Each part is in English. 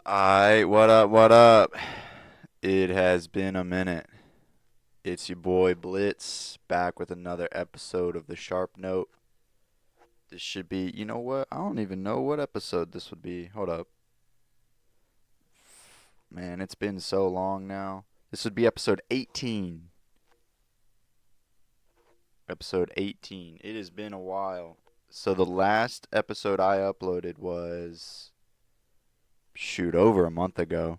Alright, what up, what up? It has been a minute. It's your boy Blitz back with another episode of The Sharp Note. This should be, you know what? I don't even know what episode this would be. Hold up. Man, it's been so long now. This would be episode 18. Episode 18. It has been a while. So the last episode I uploaded was, shoot, over a month ago.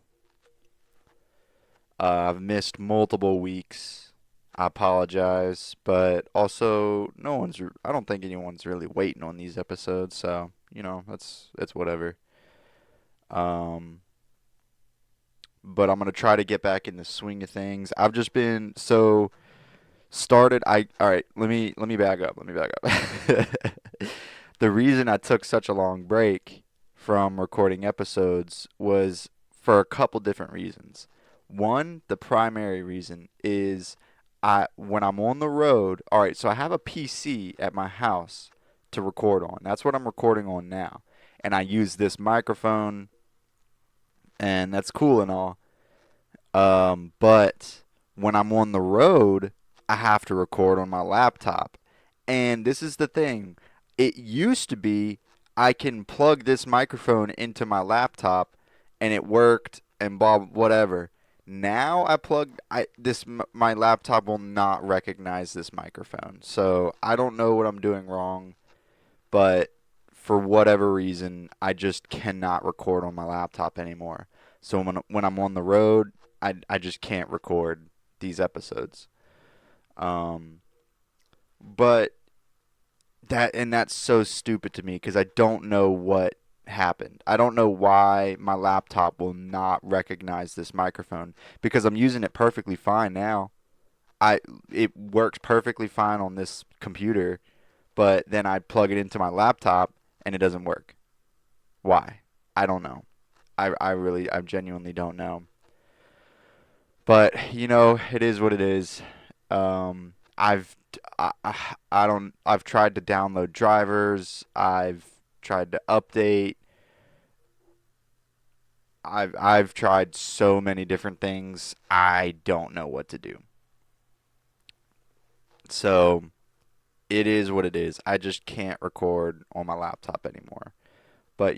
I've missed multiple weeks. I apologize, but also I don't think anyone's really waiting on these episodes, so, that's whatever. Um but I'm going to try to get back in the swing of things. I've just been so started I all right, let me back up. Let me back up. The reason I took such a long break from recording episodes was for a couple different reasons. One, the primary reason is I when I'm on the road, all right, so I have a PC at my house to record on. That's what I'm recording on now. And I use this microphone and that's cool and all. But when I'm on the road, I have to record on my laptop. And this is the thing. It used to be I can plug this microphone into my laptop and it worked and blah whatever. Now I plug I this my laptop will not recognize this microphone. So I don't know what I'm doing wrong, but for whatever reason, I just cannot record on my laptop anymore. So when I'm on the road, I just can't record these episodes. Um, but that's so stupid to me because I don't know what happened. I don't know why my laptop will not recognize this microphone because I'm using it perfectly fine now. I It works perfectly fine on this computer, but then I plug it into my laptop and it doesn't work. Why? I don't know. I genuinely don't know. But it is what it is. I've tried to download drivers. I've tried to update. I've tried so many different things. I don't know what to do. So it is what it is. I just can't record on my laptop anymore. But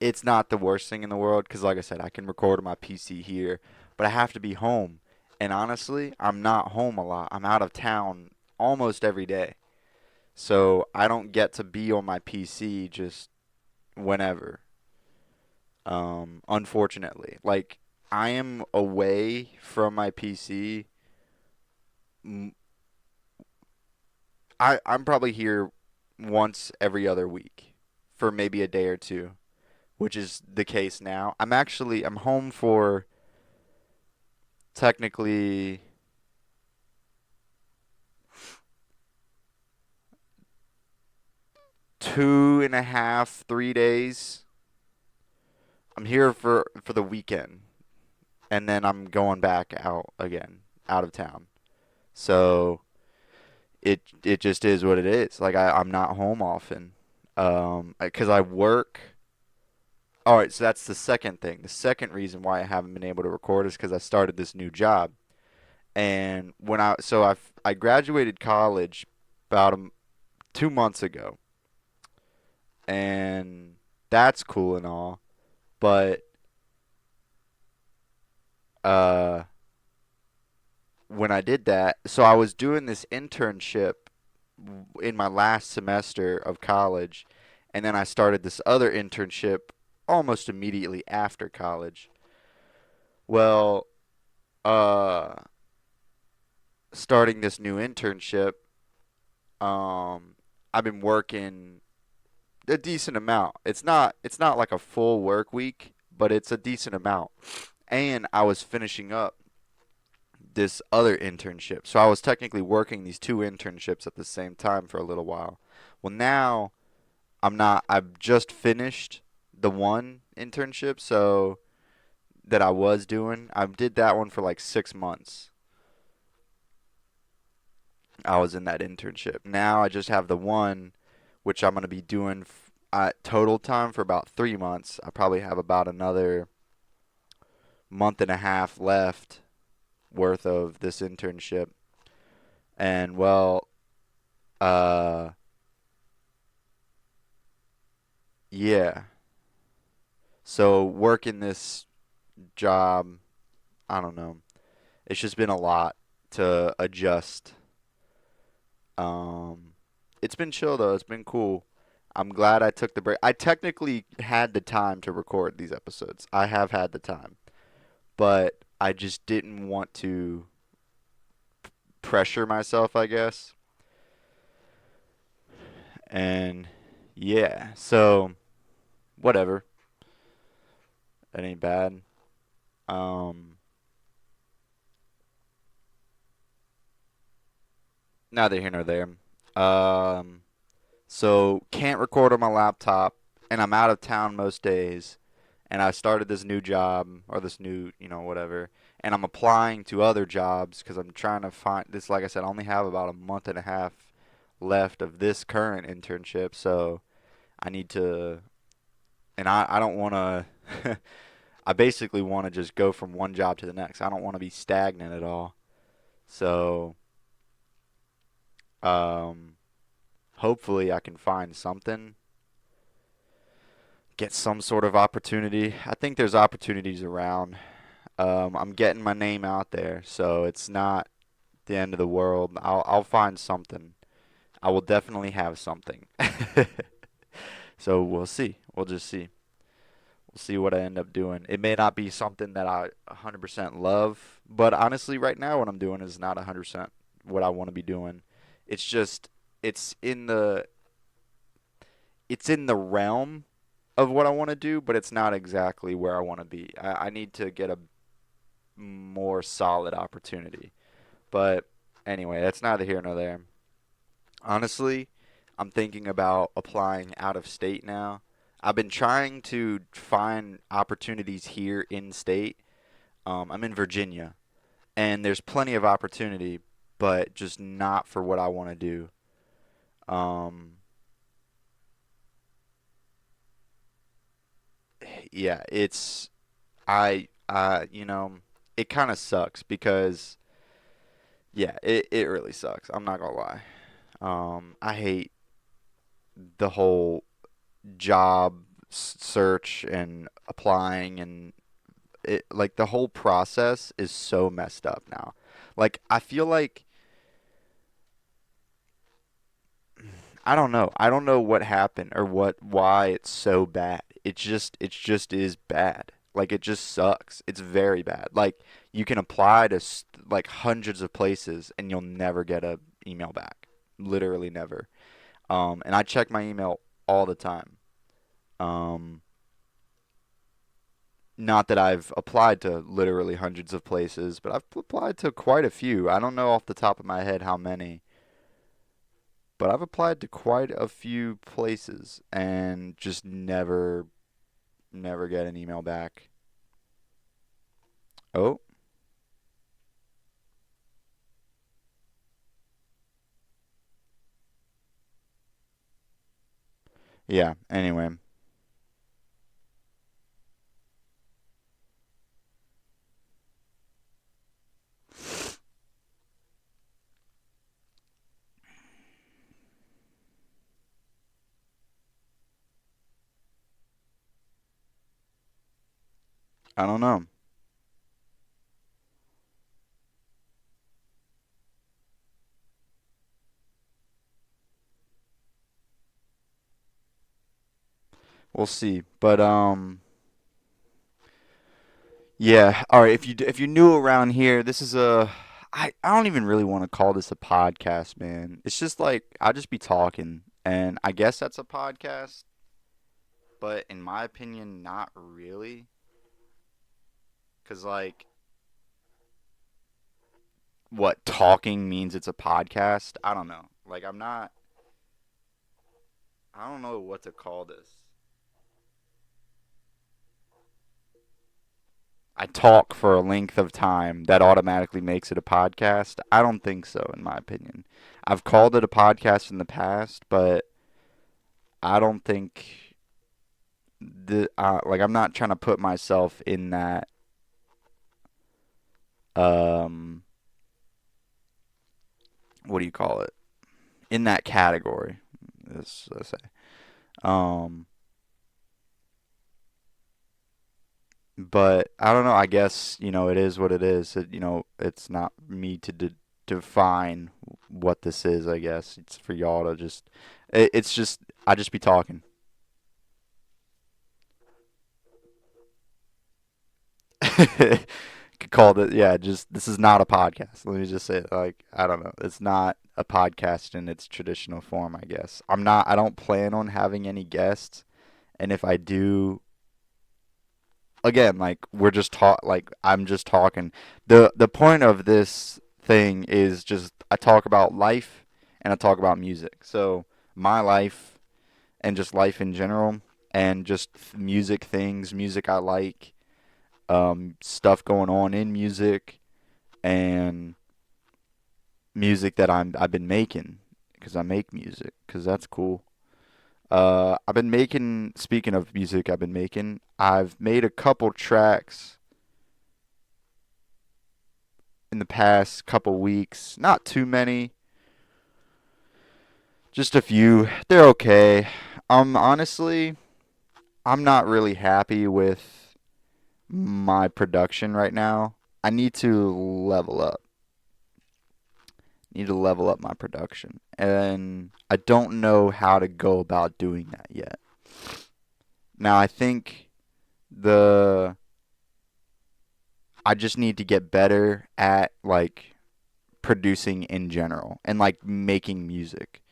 it's not the worst thing in the world because, like I said, I can record on my PC here, but I have to be home. And honestly, I'm not home a lot. I'm out of town almost every day. So I don't get to be on my PC just whenever. Unfortunately, like I am away from my PC. I'm probably here once every other week for maybe a day or two, which is the case now. I'm home for technically 2.5, 3 days. I'm here for the weekend, and then I'm going back out again, out of town. So it just is what it is. Like I'm not home often, because I work. All right, so that's the second thing. The second reason why I haven't been able to record is because I started this new job, and I graduated college about 2 months ago, and that's cool and all, but uh when I did that, so I was doing this internship in my last semester of college, and then I started this other internship almost immediately after college. Well, uh, starting this new internship, um, I've been working a decent amount. It's not like a full work week, but it's a decent amount. And I was finishing up this other internship. So I was technically working these two internships at the same time for a little while. Well, now I'm not. I've just finished the one internship, so that I was doing. I did that one for like 6 months. I was in that internship. Now I just have the one, which I'm gonna be doing. total time for about 3 months. I probably have about another month and a half left worth of this internship. And well, uh, yeah. So working this job, I don't know. It's just been a lot to adjust. Um, it's been chill though. It's been cool. I'm glad I took the break. I technically had the time to record these episodes. I have had the time, but I just didn't want to pressure myself, I guess. And yeah, so whatever. That ain't bad. Um, Neither here nor there. Um, so can't record on my laptop, and I'm out of town most days. And I started this new job or this new, whatever. And I'm applying to other jobs because I'm trying to find this. Like I said, I only have about a month and a half left of this current internship, so I need to. And I don't want to. I basically want to just go from one job to the next. I don't want to be stagnant at all. So, um, hopefully I can find something, get some sort of opportunity. I think there's opportunities around. I'm getting my name out there, so it's not the end of the world. I'll find something. I will definitely have something. So we'll see. We'll just see. We'll see what I end up doing. It may not be something that I 100% love, but honestly, right now what I'm doing is not 100% what I want to be doing. It's just it's in the it's in the realm of what I want to do, but it's not exactly where I want to be. I need to get a more solid opportunity. But anyway, that's neither here nor there. Honestly, I'm thinking about applying out of state now. I've been trying to find opportunities here in state. I'm in Virginia, and there's plenty of opportunity, but just not for what I want to do. Um, yeah, it kind of sucks because yeah, it really sucks. I'm not gonna lie. I hate the whole job search and applying and like the whole process is so messed up now. Like I feel like I don't know. I don't know what happened or why it's so bad. It just is bad. Like it just sucks. It's very bad. Like you can apply to like hundreds of places and you'll never get a email back. Literally never. And I check my email all the time. Um, Not that I've applied to literally hundreds of places, but I've applied to quite a few. I don't know off the top of my head how many, but I've applied to quite a few places and just never get an email back. Oh, yeah. Anyway, I don't know. We'll see. But yeah. All right. If you're new around here, this is a I don't even really want to call this a podcast, man. It's just like I'll just be talking, and I guess that's a podcast, but in my opinion, not really. Cause like what talking means it's a podcast. I don't know. Like I'm not. I don't know what to call this. I talk for a length of time that automatically makes it a podcast. I don't think so, in my opinion. I've called it a podcast in the past, but I don't think. like I'm not trying to put myself in that um what do you call it? In that category. Let's say. Um but I don't know, I guess, it is what it is. It's not me to define what this is, I guess. It's for y'all to just it's just I just be talking. Could call it, yeah, just this is not a podcast. Let me just say it, like, I don't know. It's not a podcast in its traditional form, I guess. I don't plan on having any guests, and if I do, again, like I'm just talking. The point of this thing is just I talk about life and I talk about music. So, my life and just life in general and just music I like, stuff going on in music, and music that I've been making because I make music because that's cool. I've been making. Speaking of music, I've made a couple tracks in the past couple weeks. Not too many, just a few. They're okay. Honestly, I'm not really happy with my production right now. I need to level up. Need to level up my production. And I don't know how to go about doing that yet. Now, I think the I just need to get better at like producing in general and like making music.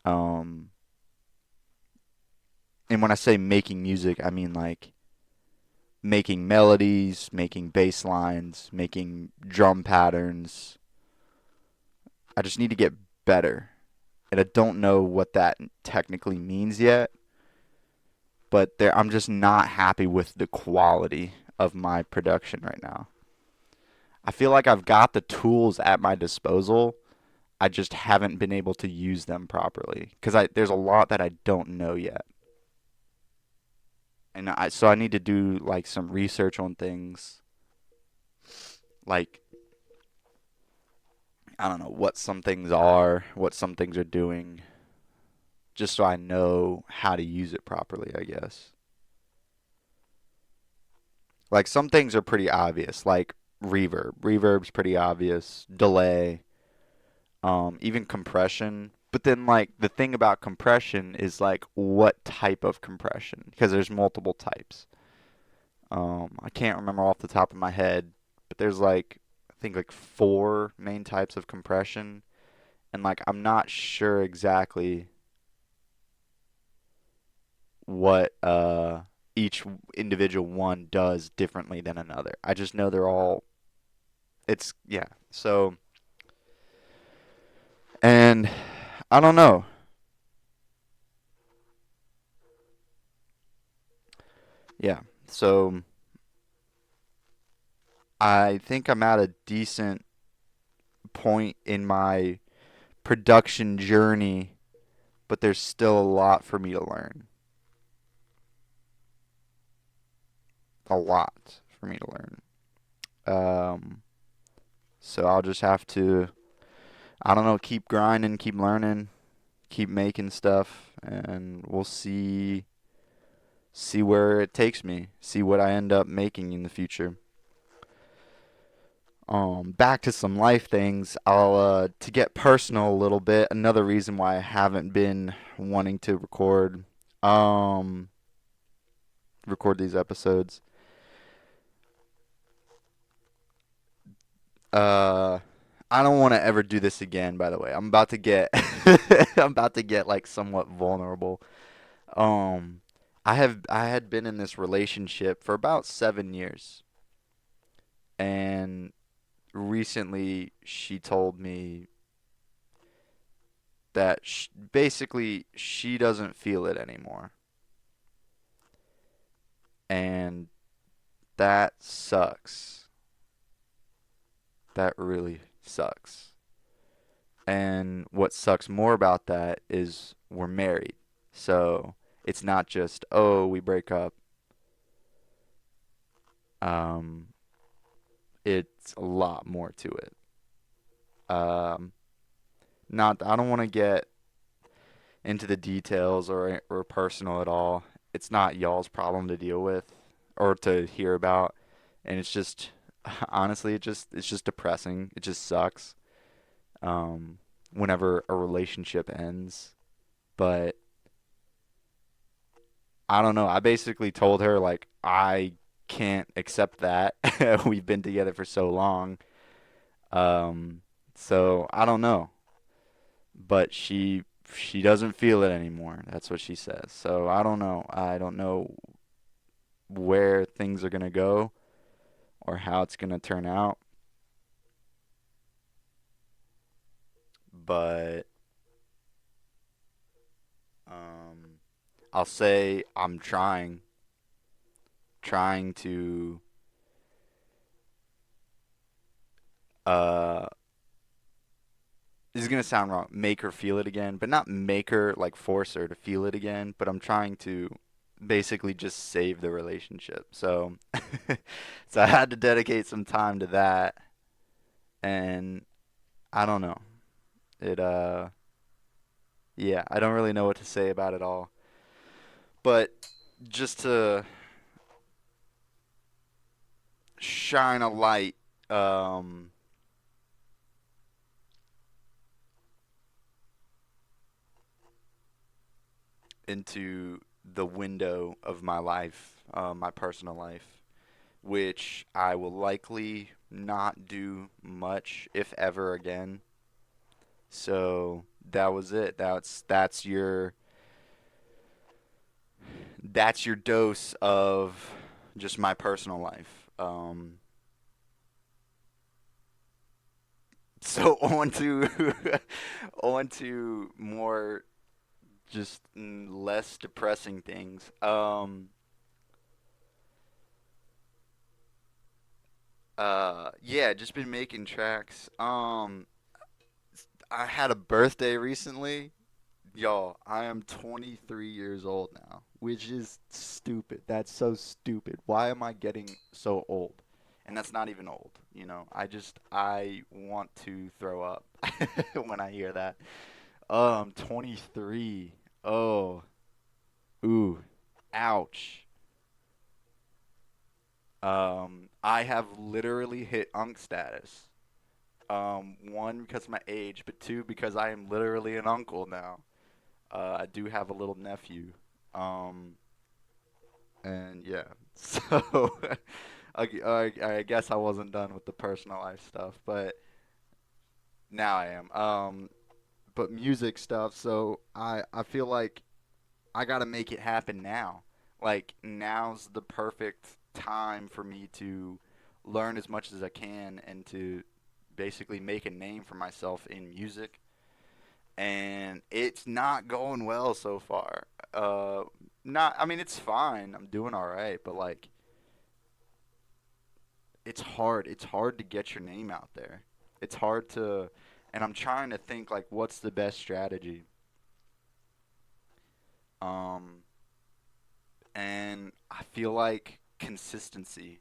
Um and when I say making music, I mean like making melodies, making bass lines, making drum patterns. I just need to get better. And I don't know what that technically means yet, but I'm just not happy with the quality of my production right now. I feel like I've got the tools at my disposal. I just haven't been able to use them properly because I there's a lot that I don't know yet. And I need to do like some research on things, like I don't know what some things are, what some things are doing, just so I know how to use it properly, I guess. Like some things are pretty obvious, like reverb. Reverb's pretty obvious. Delay, even compression. But then like the thing about compression is like what type of compression because there's multiple types. I can't remember off the top of my head, but there's like I think like four main types of compression, and like I'm not sure exactly what each individual one does differently than another. I just know they're all it's yeah. So and I don't know. Yeah. So I think I'm at a decent point in my production journey, but there's still a lot for me to learn. A lot for me to learn. Um, so I'll just have to, I don't know, keep grinding, keep learning, keep making stuff, and we'll see where it takes me, see what I end up making in the future. Back to some life things. I'll to get personal a little bit. Another reason why I haven't been wanting to um, record these episodes. Uh, I don't want to ever do this again. By the way, I'm about to get, I'm about to get like somewhat vulnerable. Um, I had been in this relationship for about 7 years, and recently she told me that basically she doesn't feel it anymore, and that sucks. That really sucks. And what sucks more about that is we're married. So It's not just, oh, we break up. Um, it's a lot more to it. Um, not I don't want to get into the details or personal at all. It's not y'all's problem to deal with or to hear about, and it's just honestly, it's just depressing. It just sucks. Um, whenever a relationship ends, but I don't know. I basically told her like I can't accept that. We've been together for so long. Um, so I don't know. But she doesn't feel it anymore. That's what she says. So I don't know. I don't know where things are gonna go or how it's gonna turn out. But um, I'll say I'm trying to uh this is gonna sound wrong, make her feel it again, but not make her like force her to feel it again, but I'm trying to basically just save the relationship. So so I had to dedicate some time to that and I don't know. It yeah, I don't really know what to say about it all. But just to shine a light um into the window of my life, my personal life, which I will likely not do much, if ever again. So that was it. That's your dose of just my personal life. So on to on to more just less depressing things. Yeah, just been making tracks. I had a birthday recently. Y'all, I am 23 years old now, which is stupid. That's so stupid. Why am I getting so old? And that's not even old, you know. I want to throw up when I hear that. 23. Oh, ooh, ouch. I have literally hit unk status. One because of my age, but two because I am literally an uncle now. I do have a little nephew. Um, and yeah, so I guess I wasn't done with the personal life stuff, but now I am. But music stuff. So I feel like I gotta make it happen now. Like now's the perfect time for me to learn as much as I can and to basically make a name for myself in music. And it's not going well so far. Not. I mean, it's fine. I'm doing all right, but like, it's hard. It's hard to get your name out there. It's hard to, and I'm trying to think like, what's the best strategy? Um, and I feel like consistency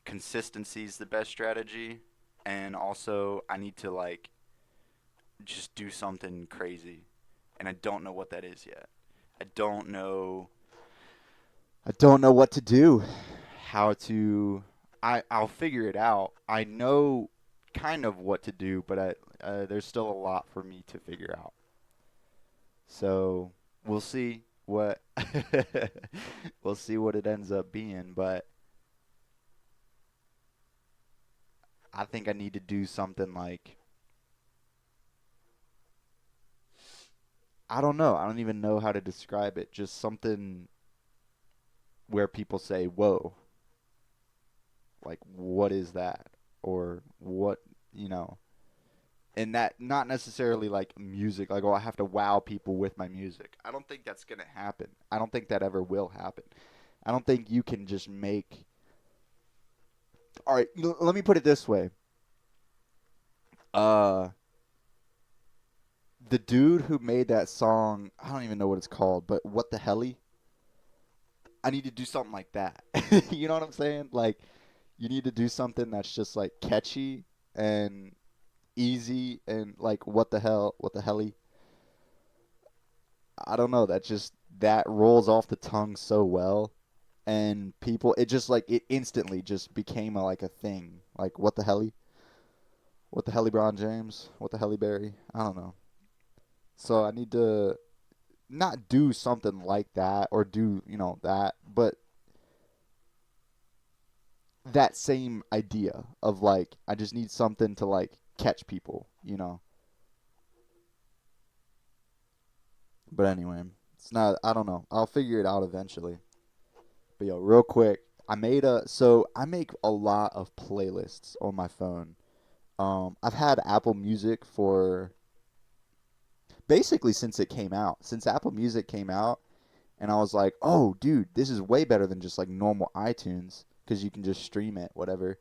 is the best strategy, and also I need to like just do something crazy, and I don't know what that is yet. I don't know. I don't know what to do. How to. I'll figure it out. I know kind of what to do, but there's still a lot for me to figure out. So we'll see what we'll see what it ends up being. But I think I need to do something like I don't know. I don't even know how to describe it. Just something where people say, "Whoa, like what is that?" Or what, you know. And that not necessarily like music, like oh I have to wow people with my music. I don't think that's going to happen. I don't think that ever will happen. I don't think you can just make all right, let me put it this way. Uh the dude who made that song, I don't even know what it's called, but what the helly? I need to do something like that. You know what I'm saying? Like you need to do something that's just like catchy and easy and like what the helly. I don't know. That just that rolls off the tongue so well, and people it just like it instantly just became like a thing. Like what the helly, Bron James, what the helly Barry. I don't know. So I need to not do something like that or do that, but that same idea of like I just need something to like catch people. But anyway, it's not. I don't know. I'll figure it out eventually. But yo, real quick, I make a lot of playlists on my phone. I've had Apple Music for basically since it came out. Since Apple Music came out, and I was like, "Oh, dude, this is way better than just like normal iTunes because you can just stream it, whatever."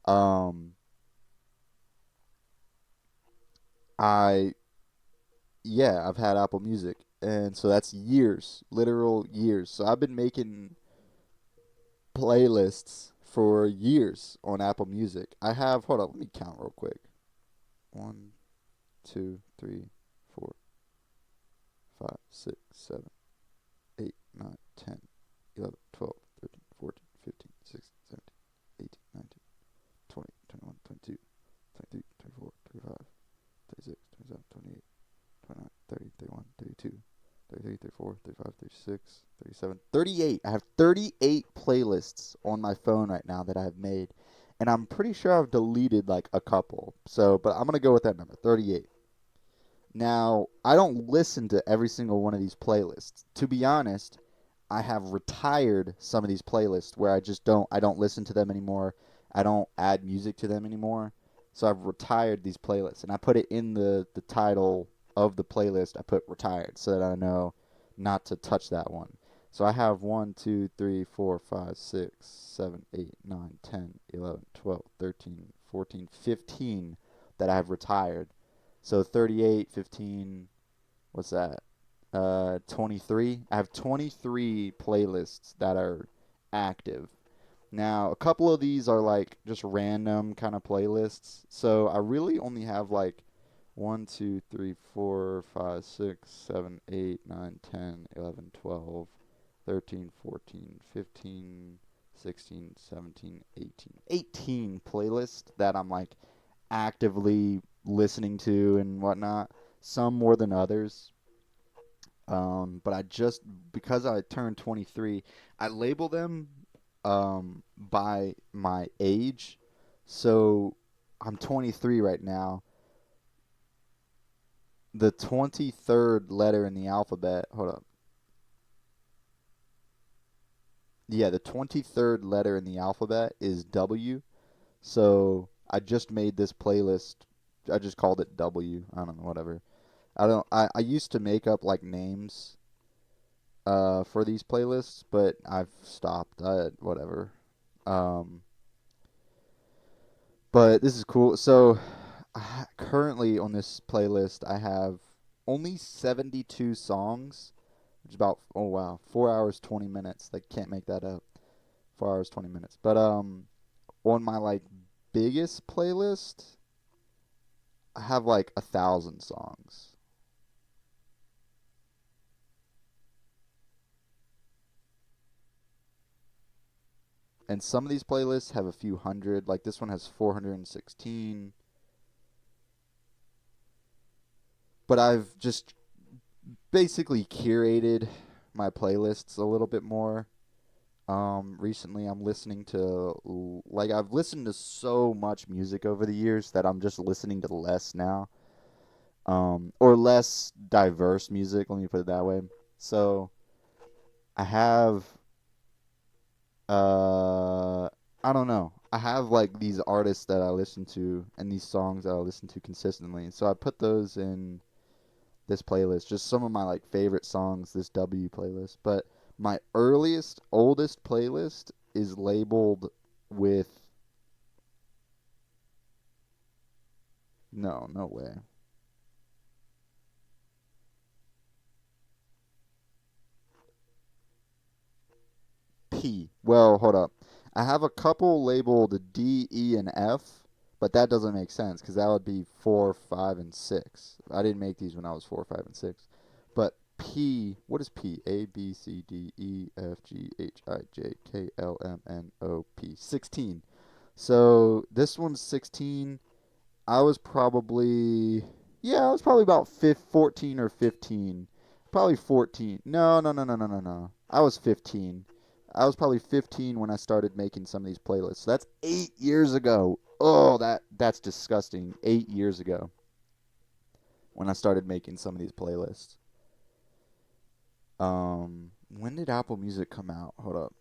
Um, I yeah, I've had Apple Music, and so that's years, literal years. So I've been making playlists for years on Apple Music. I have, hold on, let me count real quick. One, two, three, four, 5, 6, 7, 8, 9, 10, 11, 12, 13, 14, 15, 16, 17, 18, 19, 20, 21, 22, 23, 24, 25, 36, 27, 28, 29, 30, 31, 32, 33, 34, 35, 36, 37, 38. I have 38 playlists on my phone right now that I have made. And I'm pretty sure I've deleted like a couple. So, but I'm going to go with that number, 38. Now, I don't listen to every single one of these playlists. To be honest, I have retired some of these playlists where I don't listen to them anymore. I don't add music to them anymore. So I've retired these playlists and I put it in the title of the playlist. I put retired so that I know not to touch that one. So I have 1, 2, 3, 4, 5, 6, 7, 8, 9, 10, 11, 12, 13, 14, 15 that I have retired. So 38, 15, what's that? 23. I have 23 playlists that are active. Now, a couple of these are like just random kind of playlists. So I really only have like 1, 2, 3, 4, 5, 6, 7, 8, 9, 10, 11, 12, 13, 14, 15, 16, 17, 18. 18 playlists that I'm like actively listening to and whatnot. Some more than others. But because I turned 23, I label them by my age. So I'm 23 right now. The 23rd letter in the alphabet. Hold up. Yeah, the 23rd letter in the alphabet is W. So I just made this playlist. I just called it W. I don't know, whatever. I used to make up like names for these playlists, but I've stopped. Whatever. Um, but this is cool. So currently on this playlist, I have only 72 songs, which is about 4 hours 20 minutes. Like can't make that up. 4 hours 20 minutes. But on my like biggest playlist, I have like 1,000 songs. And some of these playlists have a few hundred. Like this one has 416. But I've just basically curated my playlists a little bit more. Recently I'm listening to like I've listened to so much music over the years that I'm just listening to less now. Or less diverse music, let me put it that way. So I have uh I don't know. I have like these artists that I listen to and these songs that I listen to consistently. So I put those in this playlist, just some of my like favorite songs, this W playlist. But my oldest playlist is labeled with no way. P. Well, hold up. I have a couple labeled D, E, and F, but that doesn't make sense because that would be 4, 5, and 6. I didn't make these when I was 4, 5, and 6. But P, what is P? A, B, C, D, E, F, G, H, I, J, K, L, M, N, O, P. 16. So this one's 16. I was probably, yeah, I was probably about 14 or 15. Probably 14. No, no, no, no, no, no, no. I was 15. I was probably 15 when I started making some of these playlists. So that's 8 years ago. Oh, that's disgusting. 8 years ago when I started making some of these playlists. When did Apple Music come out? Hold up.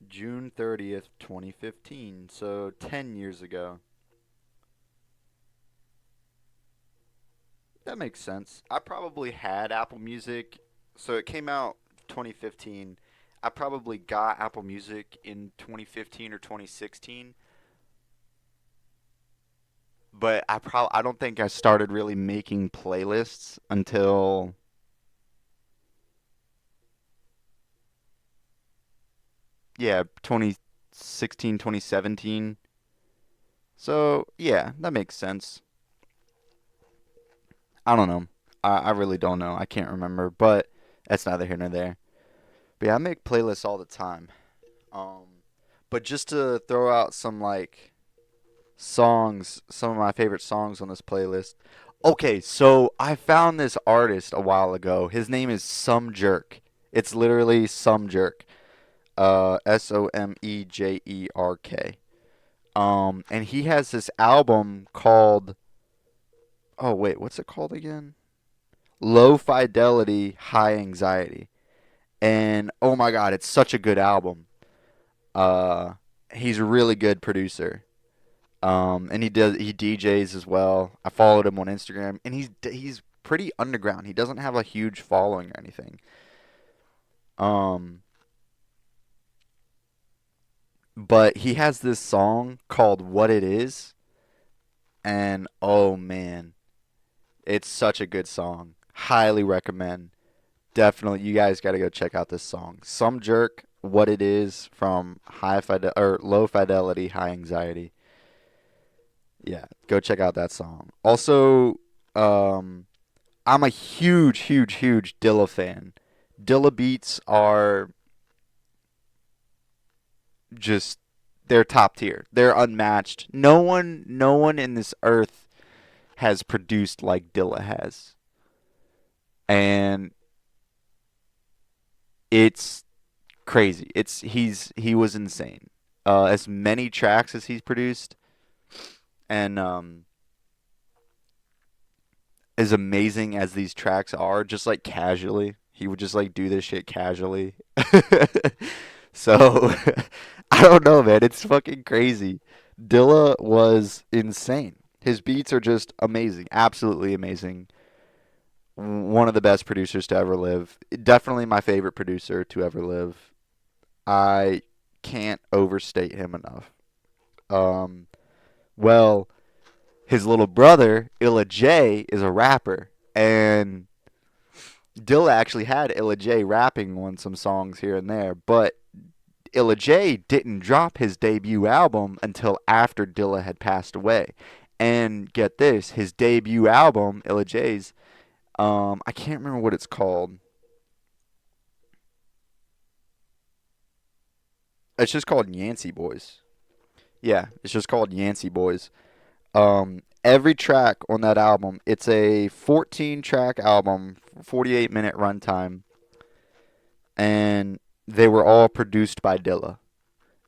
June 30th, 2015. So 10 years ago. That makes sense. I probably had Apple Music, so it came out 2015. I probably got Apple Music in 2015 or 2016, but I don't think I started really making playlists until yeah, 2016, 2017. So, yeah, that makes sense. I don't know. I really don't know. I can't remember, but that's neither here nor there. But yeah, I make playlists all the time. Um, but just to throw out some like songs, some of my favorite songs on this playlist. Okay, so I found this artist a while ago. His name is Some Jerk. It's literally Some Jerk. Somejerk. And he has this album called, oh wait, what's it called again? Low Fidelity, High Anxiety. And oh my god, it's such a good album. Uh, he's a really good producer. And he DJs as well. I followed him on Instagram, and he's pretty underground. He doesn't have a huge following or anything. Um, but he has this song called "What It Is," and oh man, it's such a good song. Highly recommend. Definitely, you guys got to go check out this song. Some Jerk, "What It Is" from Low Fidelity, High Anxiety. Yeah, go check out that song. Also, um, I'm a huge, huge, huge Dilla fan. Dilla beats are just they're top tier. They're unmatched. No one in this earth has produced like Dilla has. And it's crazy. He was insane. As many tracks as he's produced and as amazing as these tracks are, just like casually, he would just like do this shit casually. So I don't know, man. It's fucking crazy. Dilla was insane. His beats are just amazing, absolutely amazing. One of the best producers to ever live. Definitely my favorite producer to ever live. I can't overstate him enough. Um, well, his little brother, Illa J, is a rapper, and Dilla actually had Illa J rapping on some songs here and there, but Illa J didn't drop his debut album until after Dilla had passed away. And get this, his debut album, Illa J's, I can't remember what it's called. It's just called Yancey Boys. Yeah, it's just called Yancey Boys. Every track on that album, it's a 14 track album, 48-minute runtime, and they were all produced by Dilla.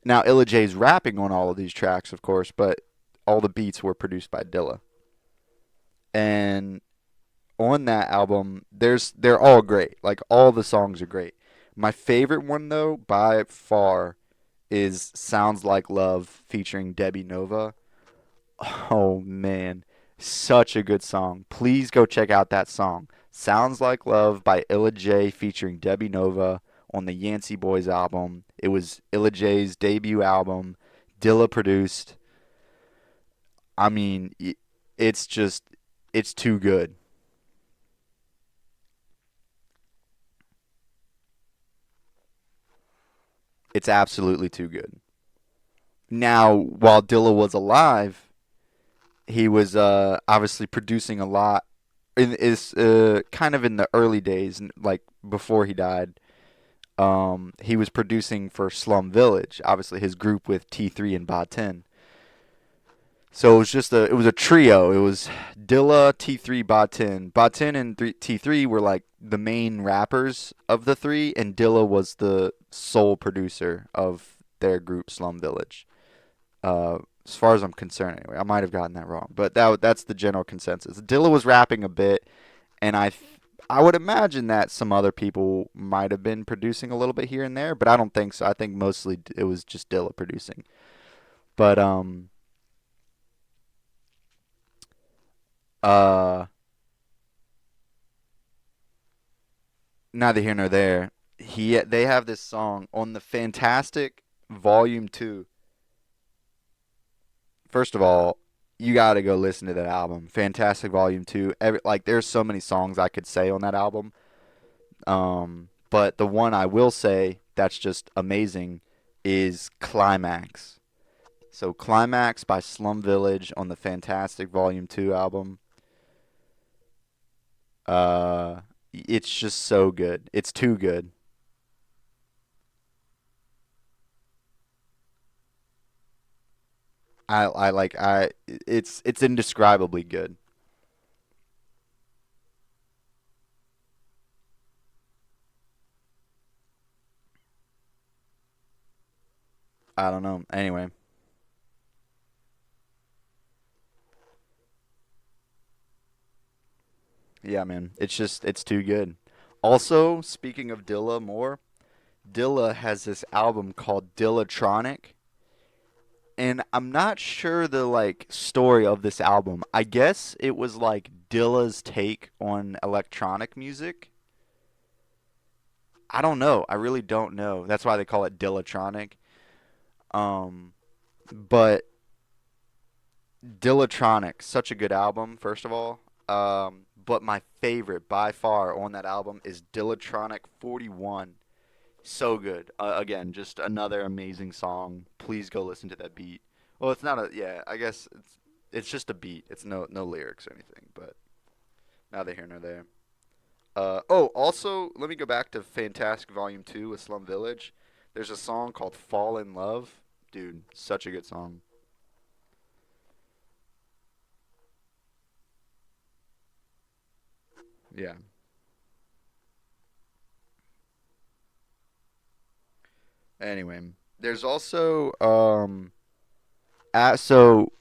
Now, Illa J's rapping on all of these tracks, of course, but all the beats were produced by Dilla. And on that album, they're all great. Like all the songs are great. My favorite one though, by far, is Sounds Like Love featuring Debbie Nova. Oh man, such a good song. Please go check out that song. Sounds Like Love by Illa J featuring Debbie Nova on the Yancey Boys album. It was Illa J's debut album. Dilla produced. I mean, it's just it's too good. It's absolutely too good. Now, while Dilla was alive, he was obviously producing a lot. Is kind of in the early days, like before he died. He was producing for Slum Village, obviously his group with T3 and Ba10. So it was a trio. It was Dilla, T3, Ba10. Ba10 and T3 were like the main rappers of the three, and Dilla was the sole producer of their group Slum Village. As far as I'm concerned, anyway, I might have gotten that wrong, but that's the general consensus. Dilla was rapping a bit, and I would imagine that some other people might have been producing a little bit here and there, but I don't think so. I think mostly it was just Dilla producing. But uh neither here nor there. They have this song on the Fantastic Volume 2. First of all, you got to go listen to that album. Fantastic Volume 2. Like there's so many songs I could say on that album. But the one I will say that's just amazing is Climax. So Climax by Slum Village on the Fantastic Volume 2 album. It's just so good. It's too good. It's indescribably good. I don't know. Anyway, yeah, man. It's too good. Also, speaking of Dilla more, Dilla has this album called Dillatronic, and I'm not sure the like story of this album. I guess it was like Dilla's take on electronic music. I don't know. I really don't know. That's why they call it Dillatronic. Um, but Dillatronic, such a good album, first of all. But my favorite by far on that album is Dillatronic 41. So good. Again, just another amazing song. Please go listen to that beat. Well, it's not a yeah. I guess it's just a beat. It's no lyrics or anything. But neither here nor there. Oh, also, let me go back to Fantastic Volume 2 with Slum Village. There's a song called Fall in Love. Dude, such a good song. Yeah. Anyway, there's also so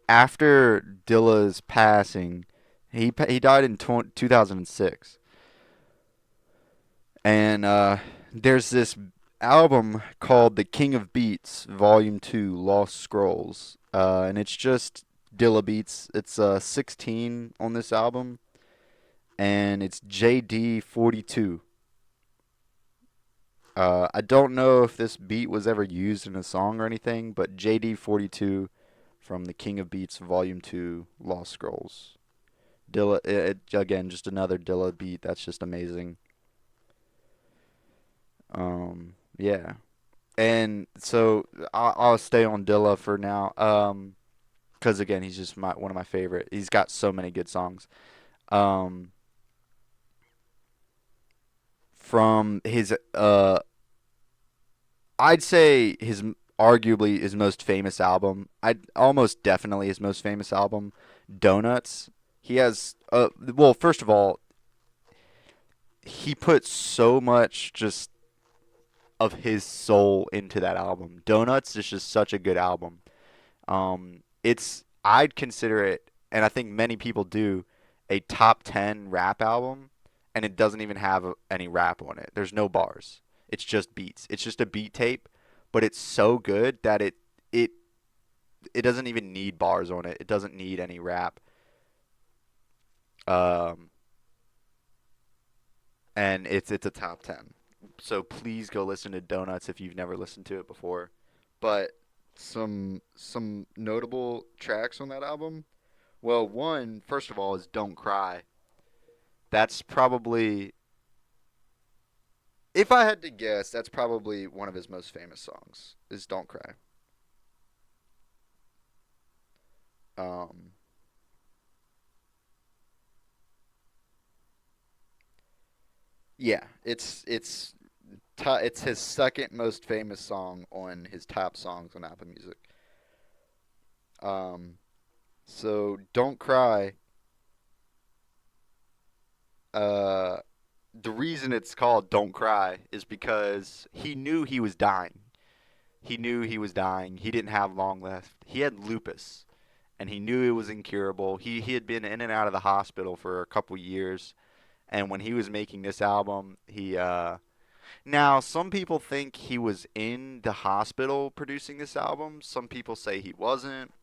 after Dilla's passing, he died in 2006. And there's this album called The King of Beats Volume 2 Lost Scrolls. And it's just Dilla beats. It's 16 on this album and it's JD42. I don't know if this beat was ever used in a song or anything, but JD42 from the King of Beats Volume 2 Lost Scrolls. Dilla, again, just another Dilla beat that's just amazing. Yeah. And so I'll stay on Dilla for now. Because again, he's just one of my favorite. He's got so many good songs. Um, from his I'd say his arguably his most famous album. I'd almost definitely his most famous album, Donuts. He has well, first of all, he put so much just of his soul into that album. Donuts is just such a good album. It's I'd consider it, and I think many people do, a top 10 rap album, and it doesn't even have any rap on it. There's no bars. It's just beats. It's just a beat tape, but it's so good that it it doesn't even need bars on it. It doesn't need any rap. Um, and it's a top 10. So please go listen to Donuts if you've never listened to it before. But Some notable tracks on that album. Well, one, first of all, is "Don't Cry." That's probably, if I had to guess, that's probably one of his most famous songs. Is "Don't Cry." Um, yeah, it's his second most famous song on his top songs on Apple Music. Um, so "Don't Cry." Uh, the reason it's called "Don't Cry" is because he knew he was dying. He knew he was dying. He didn't have long left. He had lupus, and he knew it was incurable. He had been in and out of the hospital for a couple years, and when he was making this album, he now some people think he was in the hospital producing this album. Some people say he wasn't.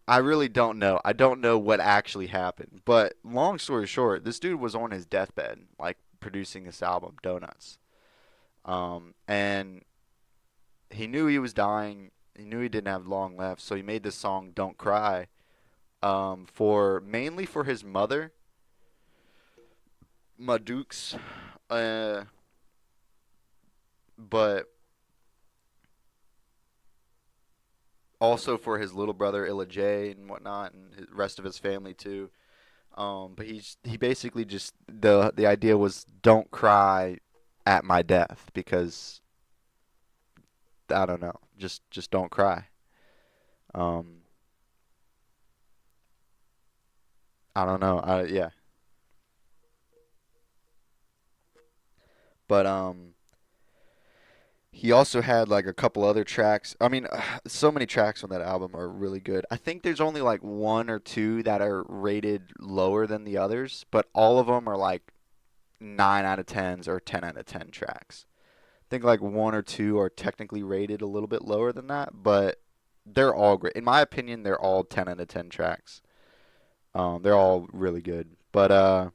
I really don't know. I don't know what actually happened. But long story short, this dude was on his deathbed, like producing this album, Donuts. And he knew he was dying. He knew he didn't have long left, so he made this song "Don't Cry." For mainly for his mother, Madukes, uh, but also for his little brother Illa J and whatnot, and the rest of his family too. But he basically just the idea was don't cry at my death because I don't know, just don't cry. Um, I don't know. Yeah, but he also had like a couple other tracks. I mean, so many tracks on that album are really good. I think there's only like one or two that are rated lower than the others, but all of them are like 9 out of 10s or 10 out of 10 tracks. I think like one or two are technically rated a little bit lower than that, but they're all great. In my opinion, they're all 10 out of 10 tracks. They're all really good. But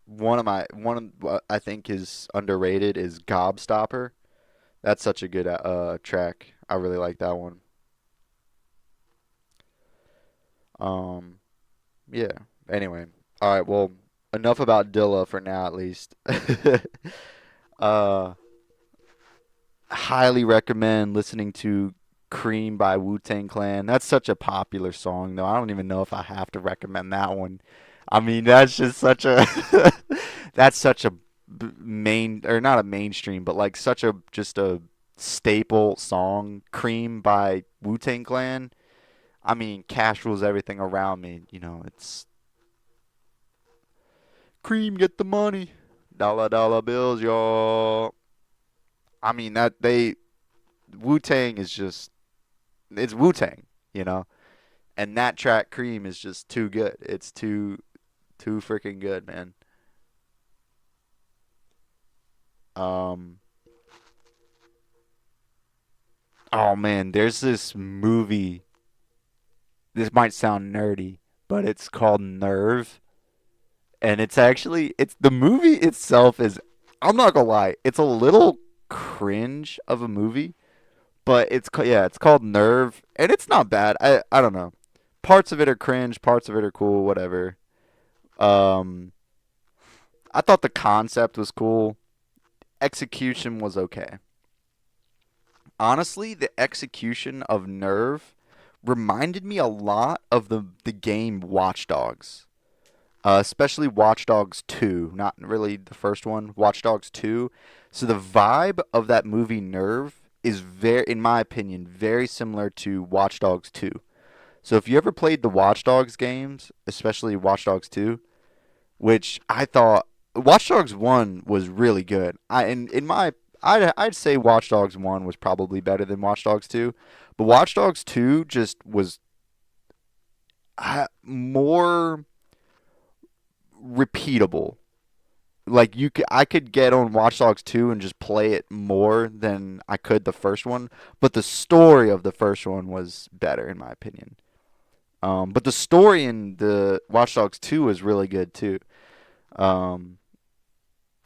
one of what I think is underrated is Gobstopper. That's such a good track. I really like that one. Um, yeah. Anyway, all right. Well, enough about Dilla for now, at least. uh, Highly recommend listening to Cream by Wu Tang Clan. That's such a popular song, though. I don't even know if I have to recommend that one. I mean, that's just such a that's such a main or not a mainstream, but like such a just a staple song. Cream by Wu Tang Clan. I mean, cash rules everything around me. You know, it's Cream, get the money, dollar dollar bills, y'all. I mean that they Wu Tang is just it's Wu Tang, you know. And that track Cream is just too good. It's too freaking good, man. Um oh man, there's this movie. This might sound nerdy, but it's called Nerve, and it's the movie itself is I'm not gonna lie, it's a little cringe of a movie, but yeah, it's called Nerve, and it's not bad. I don't know. Parts of it are cringe, parts of it are cool, whatever. Um I thought the concept was cool. Execution was okay. Honestly, the execution of Nerve reminded me a lot of the game Watch Dogs. Especially Watch Dogs 2, not really the first one, Watch Dogs 2. So the vibe of that movie Nerve is very in my opinion very similar to Watch Dogs 2. So if you ever played the Watch Dogs games, especially Watch Dogs 2, which I thought Watch Dogs 1 was really good. In my I'd say Watch Dogs 1 was probably better than Watch Dogs 2, but Watch Dogs 2 just was more repeatable. Like I could get on Watch Dogs 2 and just play it more than I could the first one, but the story of the first one was better in my opinion. But the story in the Watch Dogs 2 was really good too. Um,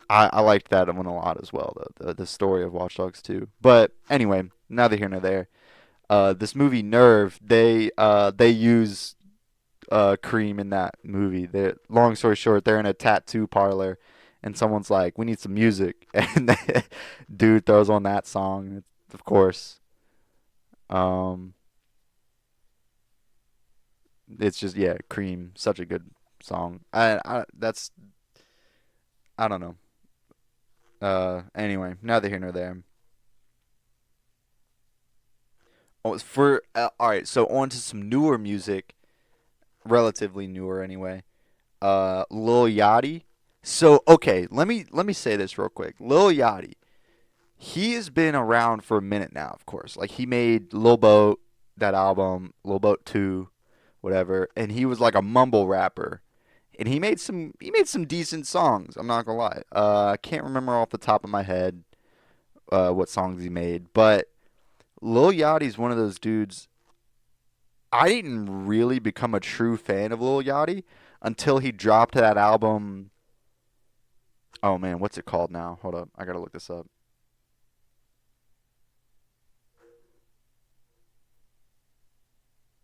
I liked that one a lot as well, the story of Watch Dogs 2. But anyway, neither here nor there. This movie Nerve, they use Cream in that movie. Long story short, they're in a tattoo parlor, and someone's like, "We need some music," and dude throws on that song, of course. Um, it's just yeah, Cream, such a good song. I don't know. Anyway, neither here nor there. Oh, it's for all right. So on to some newer music, relatively newer anyway. Lil Yachty. So okay, let me say this real quick. Lil Yachty, he has been around for a minute now, of course. Like he made Lil Boat, that album, Lil Boat 2, whatever, and he was like a mumble rapper. And he made some decent songs, I'm not gonna lie. I can't remember off the top of my head what songs he made, but Lil Yachty's one of those dudes. I didn't really become a true fan of Lil Yachty until he dropped that album. Oh man, what's it called now? Hold up, I gotta look this up.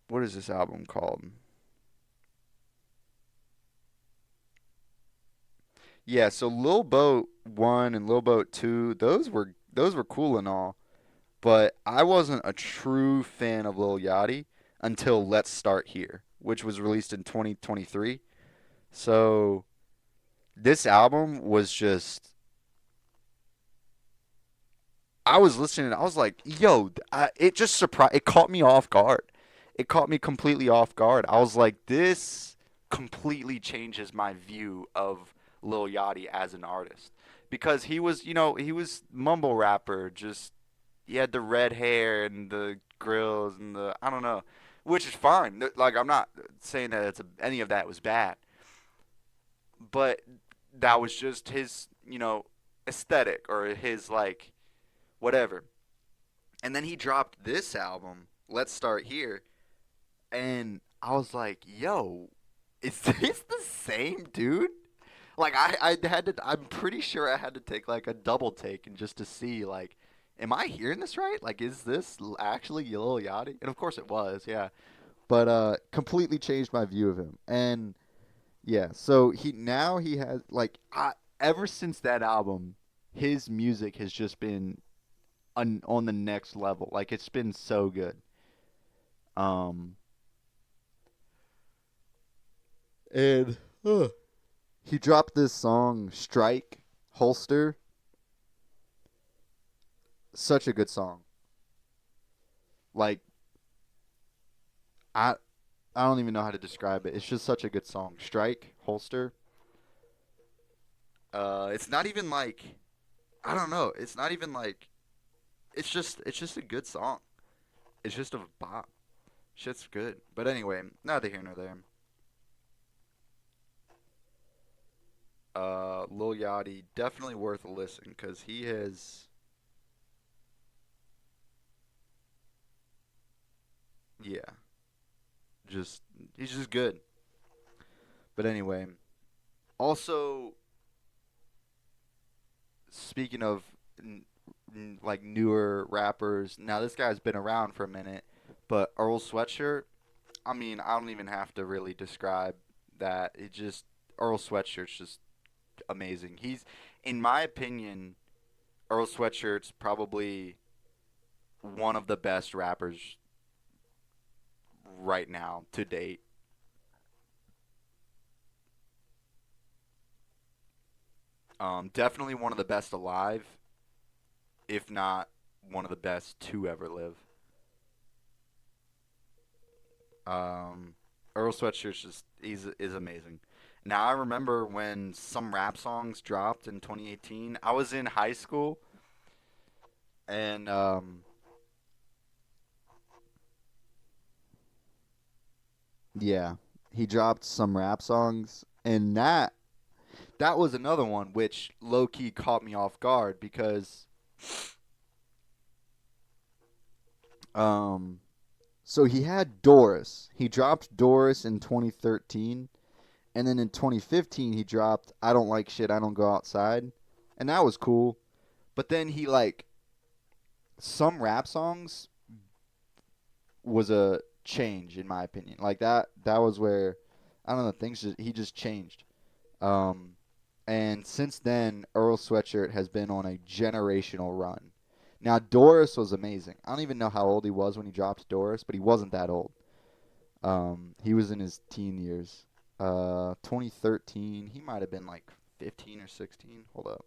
What is this album called? Yeah, so Lil Boat 1 and Lil Boat 2, those were cool and all, but I wasn't a true fan of Lil Yachty until Let's Start Here, which was released in 2023. So, this album was just I was listening. I was like, "Yo!" It just surprised. It caught me off guard. It caught me completely off guard. I was like, "This completely changes my view of Lil Yachty as an artist," because he was mumble rapper. Just he had the red hair and the grills and the I don't know, which is fine. Like I'm not saying that any of that was bad, but that was just his aesthetic or his like whatever. And then he dropped this album, Let's Start Here, and I was like, yo, is this the same dude? Like I had to I'm pretty sure I had to take like a double take and just to see like am I hearing this right? Like is this actually Lil Yachty? And of course it was, yeah. But completely changed my view of him. And yeah, so he has like ever since that album, his music has just been on the next level. Like it's been so good. Um, and he dropped this song "Strike Holster." Such a good song. Like I I don't even know how to describe it. It's just such a good song. "Strike Holster." It's not even like I don't know. It's not even like it's just a good song. It's just a bop. Shit's good. But anyway, neither here nor there. Lil Yachty definitely worth a listen because he has yeah, just he's just good. But anyway, also speaking of like newer rappers, now this guy's been around for a minute, but Earl Sweatshirt. I mean, I don't even have to really describe that. It just Earl Sweatshirt's just amazing. In my opinion, Earl Sweatshirt's probably one of the best rappers right now to date. Definitely one of the best alive, if not one of the best to ever live. Um, Earl Sweatshirt's just he's is amazing. Now I remember when some rap songs dropped in 2018. I was in high school, and yeah, he dropped some rap songs, and that was another one which low key caught me off guard because um so he had Doris. He dropped Doris in 2013, and then in 2015 he dropped I Don't Like Shit, I Don't Go Outside. and that was cool. But then he like some rap songs was a change in my opinion. Like that was where I don't know he just changed. Um, and since then, Earl Sweatshirt has been on a generational run. Now Doris was amazing. I don't even know how old he was when he dropped Doris, but he wasn't that old. He was in his teen years. 2013. He might have been like 15 or 16. Hold up.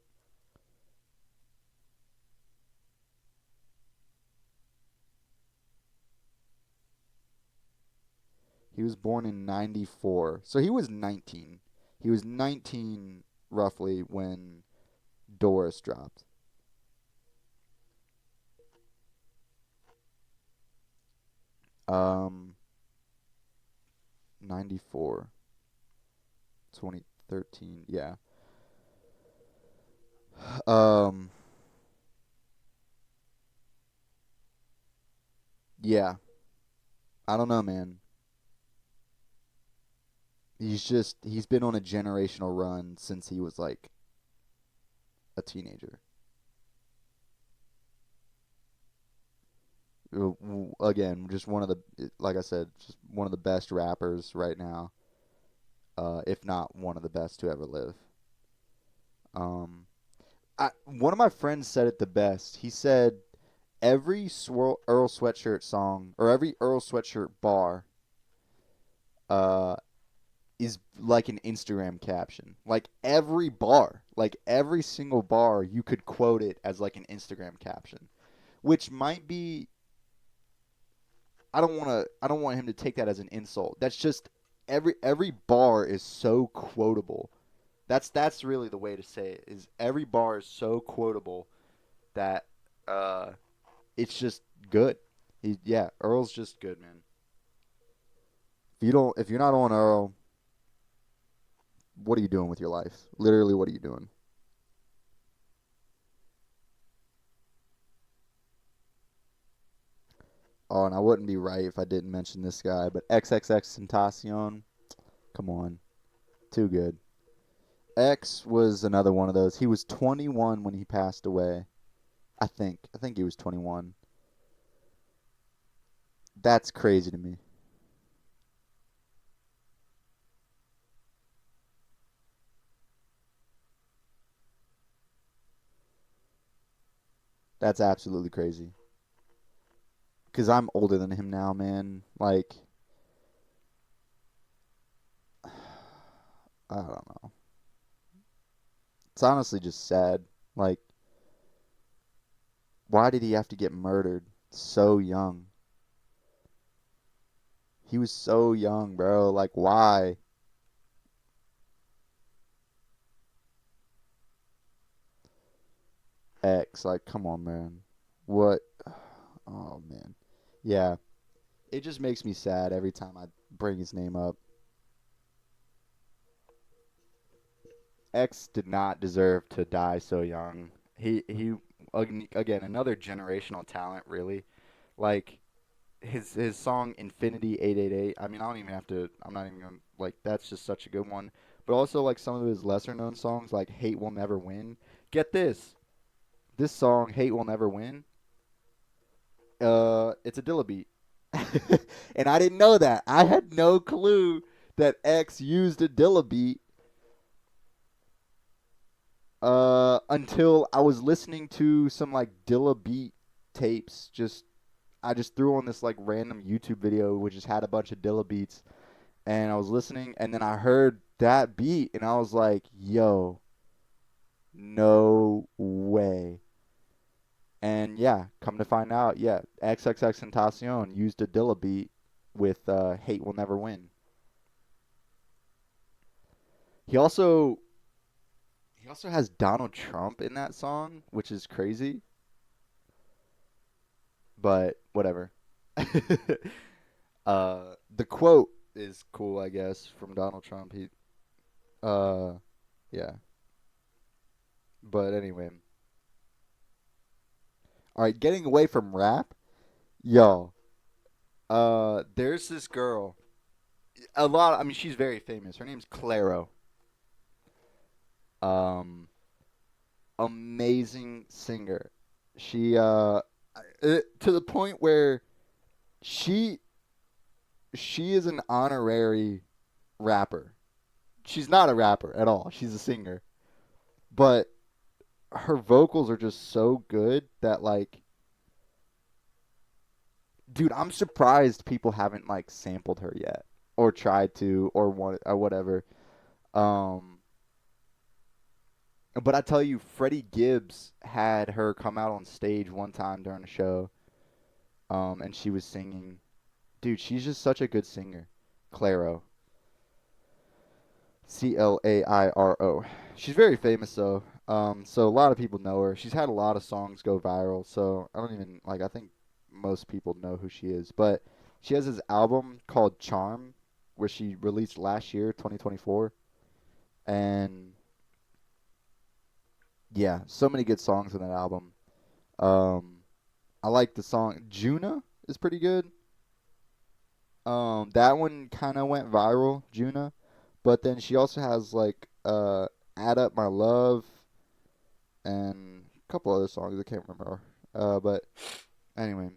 He was born in 94. So he was 19. He was 19 roughly when Doris dropped. Um 94, 2013. Yeah. Um yeah. I don't know, man. He's been on a generational run since he was like a teenager. Again, just one of the like I said, just one of the best rappers right now, if not one of the best to ever live. Um, one of my friends said it the best. He said every Earl Sweatshirt song or every Earl Sweatshirt bar, uh, is like an Instagram caption. Like every bar, like every single bar, you could quote it as like an Instagram caption, which might be. I don't want him to take that as an insult. That's just every bar is so quotable. That's really the way to say it. Is every bar is so quotable that uh, it's just good. Yeah, Earl's just good, man. If you're not on Earl, what are you doing with your life? Literally, what are you doing? Oh, and I wouldn't be right if I didn't mention this guy, but XXX Tentacion, come on, too good. X was another one of those. He was 21 when he passed away. I think he was 21. That's crazy to me. That's absolutely crazy. Cuz I'm older than him now, man. Like I don't know. It's honestly just sad. Like why did he have to get murdered so young? He was so young, bro. Like why? X, like come on, man. What? Oh man. Yeah, it just makes me sad every time I bring his name up. X did not deserve to die so young. Again another generational talent, really. Like his song Infinity 888. I mean, I don't even have to. I'm not even gonna, like that's just such a good one. But also like some of his lesser known songs like Hate Will Never Win. Get this. This song Hate Will Never Win. It's a Dilla beat. And I didn't know that. I had no clue that X used a Dilla beat until I was listening to some like Dilla beat tapes. Just I just threw on this like random YouTube video which just had a bunch of Dilla beats, and I was listening, and then I heard that beat, and I was like, "Yo, no way!" And yeah, come to find out, yeah, XXX Tentacion used a Dilla beat with "Hate Will Never Win." He also he also has Donald Trump in that song, which is crazy, but whatever. The quote is cool, I guess, from Donald Trump. Uh, yeah. But anyway, all right, getting away from rap, yo. There's this girl. I mean, she's very famous. Her name's Claro. Um, amazing singer. She to the point where she she is an honorary rapper. She's not a rapper at all. She's a singer. But her vocals are just so good that like dude, I'm surprised people haven't like sampled her yet or tried to or want or whatever. Um but I tell you, Freddie Gibbs had her come out on stage one time during a show, and she was singing. Dude, she's just such a good singer. Clairo. Clairo. She's very famous though. So a lot of people know her. She's had a lot of songs go viral. So I don't even like. I think most people know who she is. But she has this album called Charm, where she released last year, 2024, and yeah, so many good songs on that album. Um, I like the song Juna is pretty good. That one kind of went viral, Juna, but then she also has like Add Up My Love and a couple other songs I can't remember. But anyway,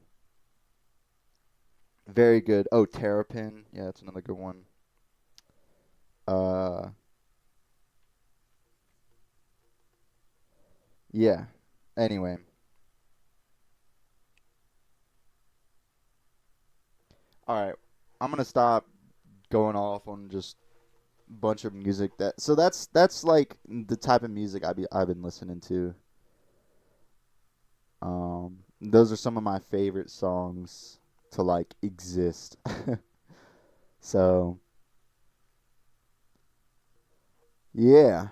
very good. Oh, Terrapin, yeah, that's another good one. Uh, yeah. Anyway, all right, I'm gonna stop going off on just a bunch of music that. So that's like the type of music I've been listening to. Those are some of my favorite songs to like exist. So yeah,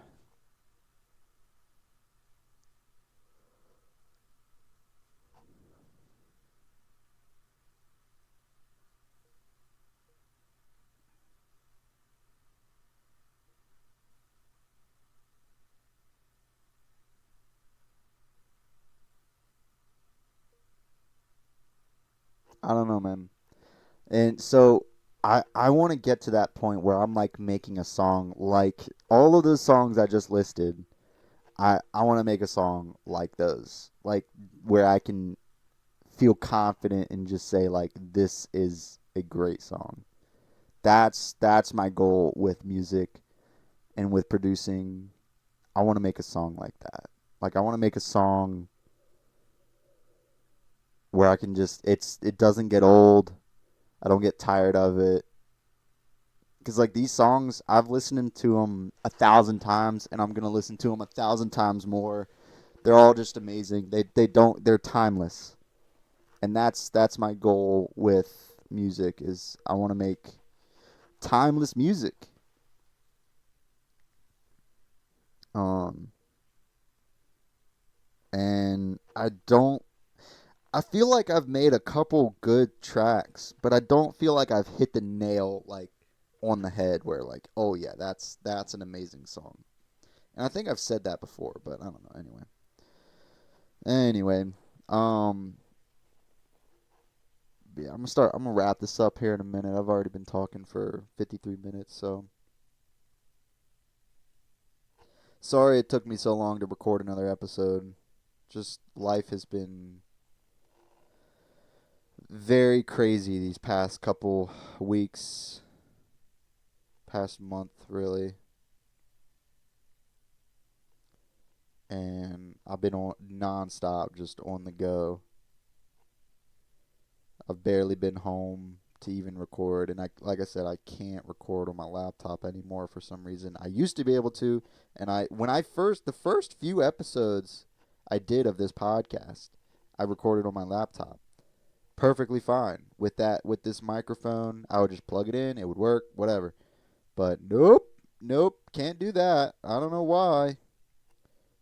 I don't know, man. And so I want to get to that point where I'm like making a song like all of those songs I just listed. I want to make a song like those, like where I can feel confident and just say like this is a great song. That's my goal with music and with producing. I want to make a song like that. Like I want to make a song where I can just it doesn't get old. I don't get tired of it. Because like these songs, I've listened to them 1,000 times, and I'm gonna listen to them 1,000 times more. They're all just amazing. They're timeless, and that's my goal with music is I want to make timeless music. Um, and I feel like I've made a couple good tracks, but I don't feel like I've hit the nail like on the head where like, oh yeah, that's an amazing song. And I think I've said that before, but I don't know. Anyway, um, yeah, I'm gonna wrap this up here in a minute. I've already been talking for 53 minutes, so sorry it took me so long to record another episode. Just life has been very crazy these past couple weeks, past month really, and I've been on nonstop, just on the go. I've barely been home to even record, and like I said, I can't record on my laptop anymore for some reason. I used to be able to, and the first few episodes I did of this podcast, I recorded on my laptop. Perfectly fine with this microphone. I would just plug it in, it would work, whatever. But nope, can't do that. I don't know why.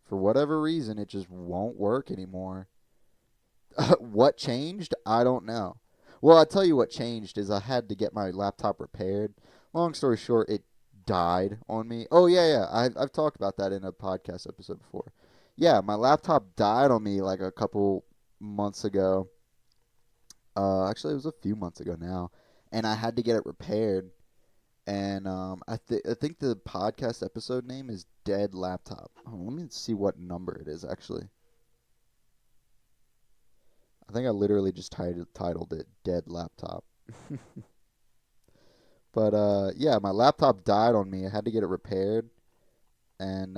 For whatever reason, it just won't work anymore. What changed? I don't know. Well, I'll tell you what changed is I had to get my laptop repaired. Long story short, it died on me. Oh yeah. I've talked about that in a podcast episode before. Yeah, my laptop died on me like a couple months ago. Actually, it was a few months ago now, and I had to get it repaired. And I think the podcast episode name is Dead Laptop. Let me see what number it is actually. I think I literally just titled it Dead Laptop. But yeah, my laptop died on me. I had to get it repaired, and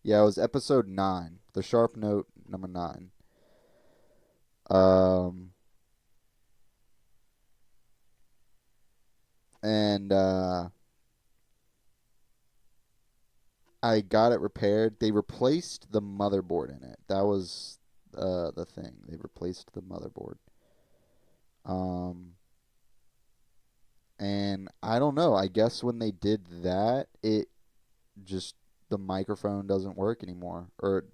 yeah, it was episode 9, the Sharp Note number 9. Um, and I got it repaired. They replaced the motherboard in it. That was the thing. They replaced the motherboard. Um, and I don't know. I guess when they did that, it just the microphone doesn't work anymore, or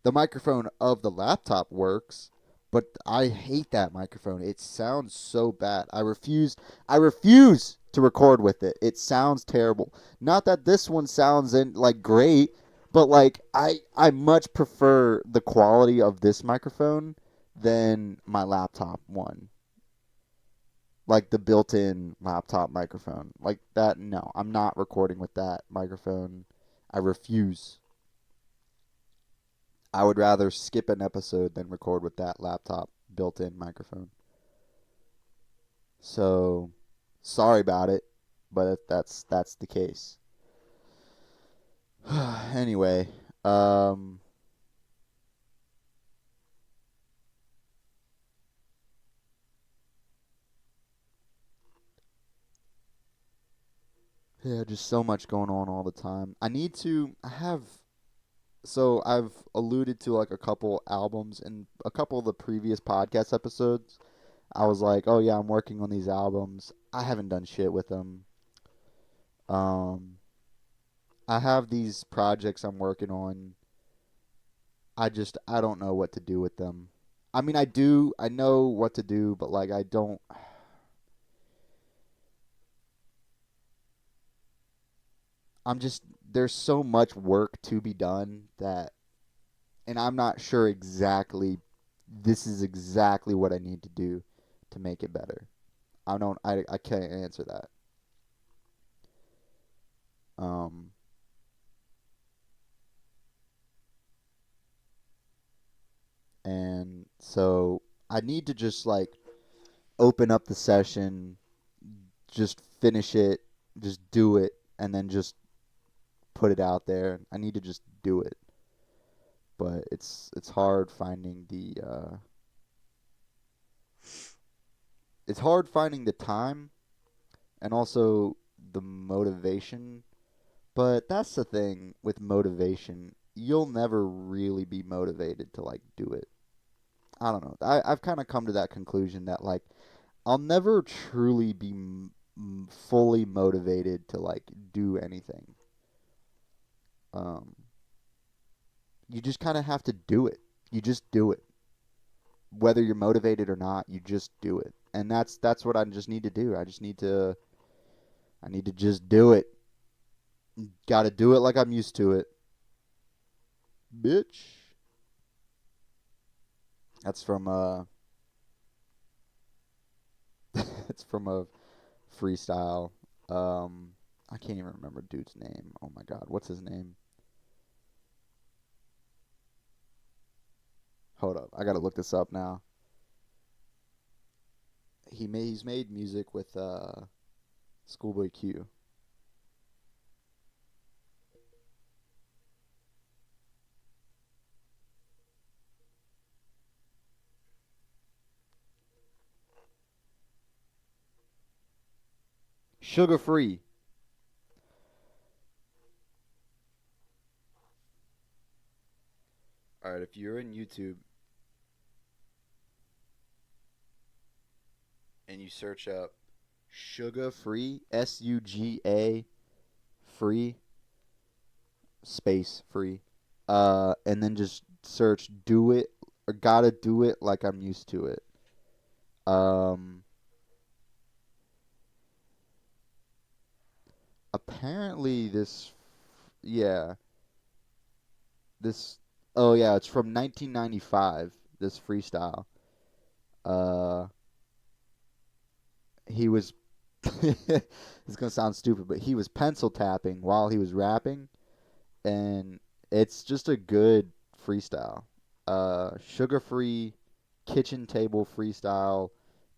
the microphone of the laptop works, but I hate that microphone. It sounds so bad. I refuse to record with it. It sounds terrible. Not that this one sounds like great, but like I much prefer the quality of this microphone than my laptop one. Like the built-in laptop microphone. Like that, no. I'm not recording with that microphone. I refuse. I would rather skip an episode than record with that laptop built-in microphone. So, sorry about it, but that's the case. Anyway, um, yeah, just so much going on all the time. I have, so I've alluded to like a couple albums in a couple of the previous podcast episodes. I was like, oh yeah, I'm working on these albums. I haven't done shit with them. Um, I have these projects I'm working on. I don't know what to do with them. I mean, I know what to do, but like I don't. I'm just there's so much work to be done that, and I'm not sure exactly. This is exactly what I need to do to make it better. I can't answer that. Um, and so I need to just like open up the session, just finish it, just do it, and then just put it out there. I need to just do it, but it's hard finding the time and also the motivation. But that's the thing with motivation. You'll never really be motivated to like do it. I don't know. I've kind of come to that conclusion that like I'll never truly be fully motivated to like do anything. Um, you just kind of have to do it. You just do it, whether you're motivated or not. You just do it, and that's what I just need to do. I need to just do it. Got to do it like I'm used to it, bitch. That's from it's from a freestyle. Um, I can't even remember dude's name. Oh my god, what's his name? Hold up, I gotta look this up now. He's made music with Schoolboy Q. Sugar Free. All right, if you're in YouTube and you search up Sugar Free, SUGA free space free, and then just search "do it" or "gotta do it like I'm used to it." Um, apparently yeah, this, oh yeah, it's from 1995. This freestyle. Uh, he was it's gonna sound stupid, but he was pencil tapping while he was rapping, and it's just a good freestyle. Sugar free, kitchen table freestyle.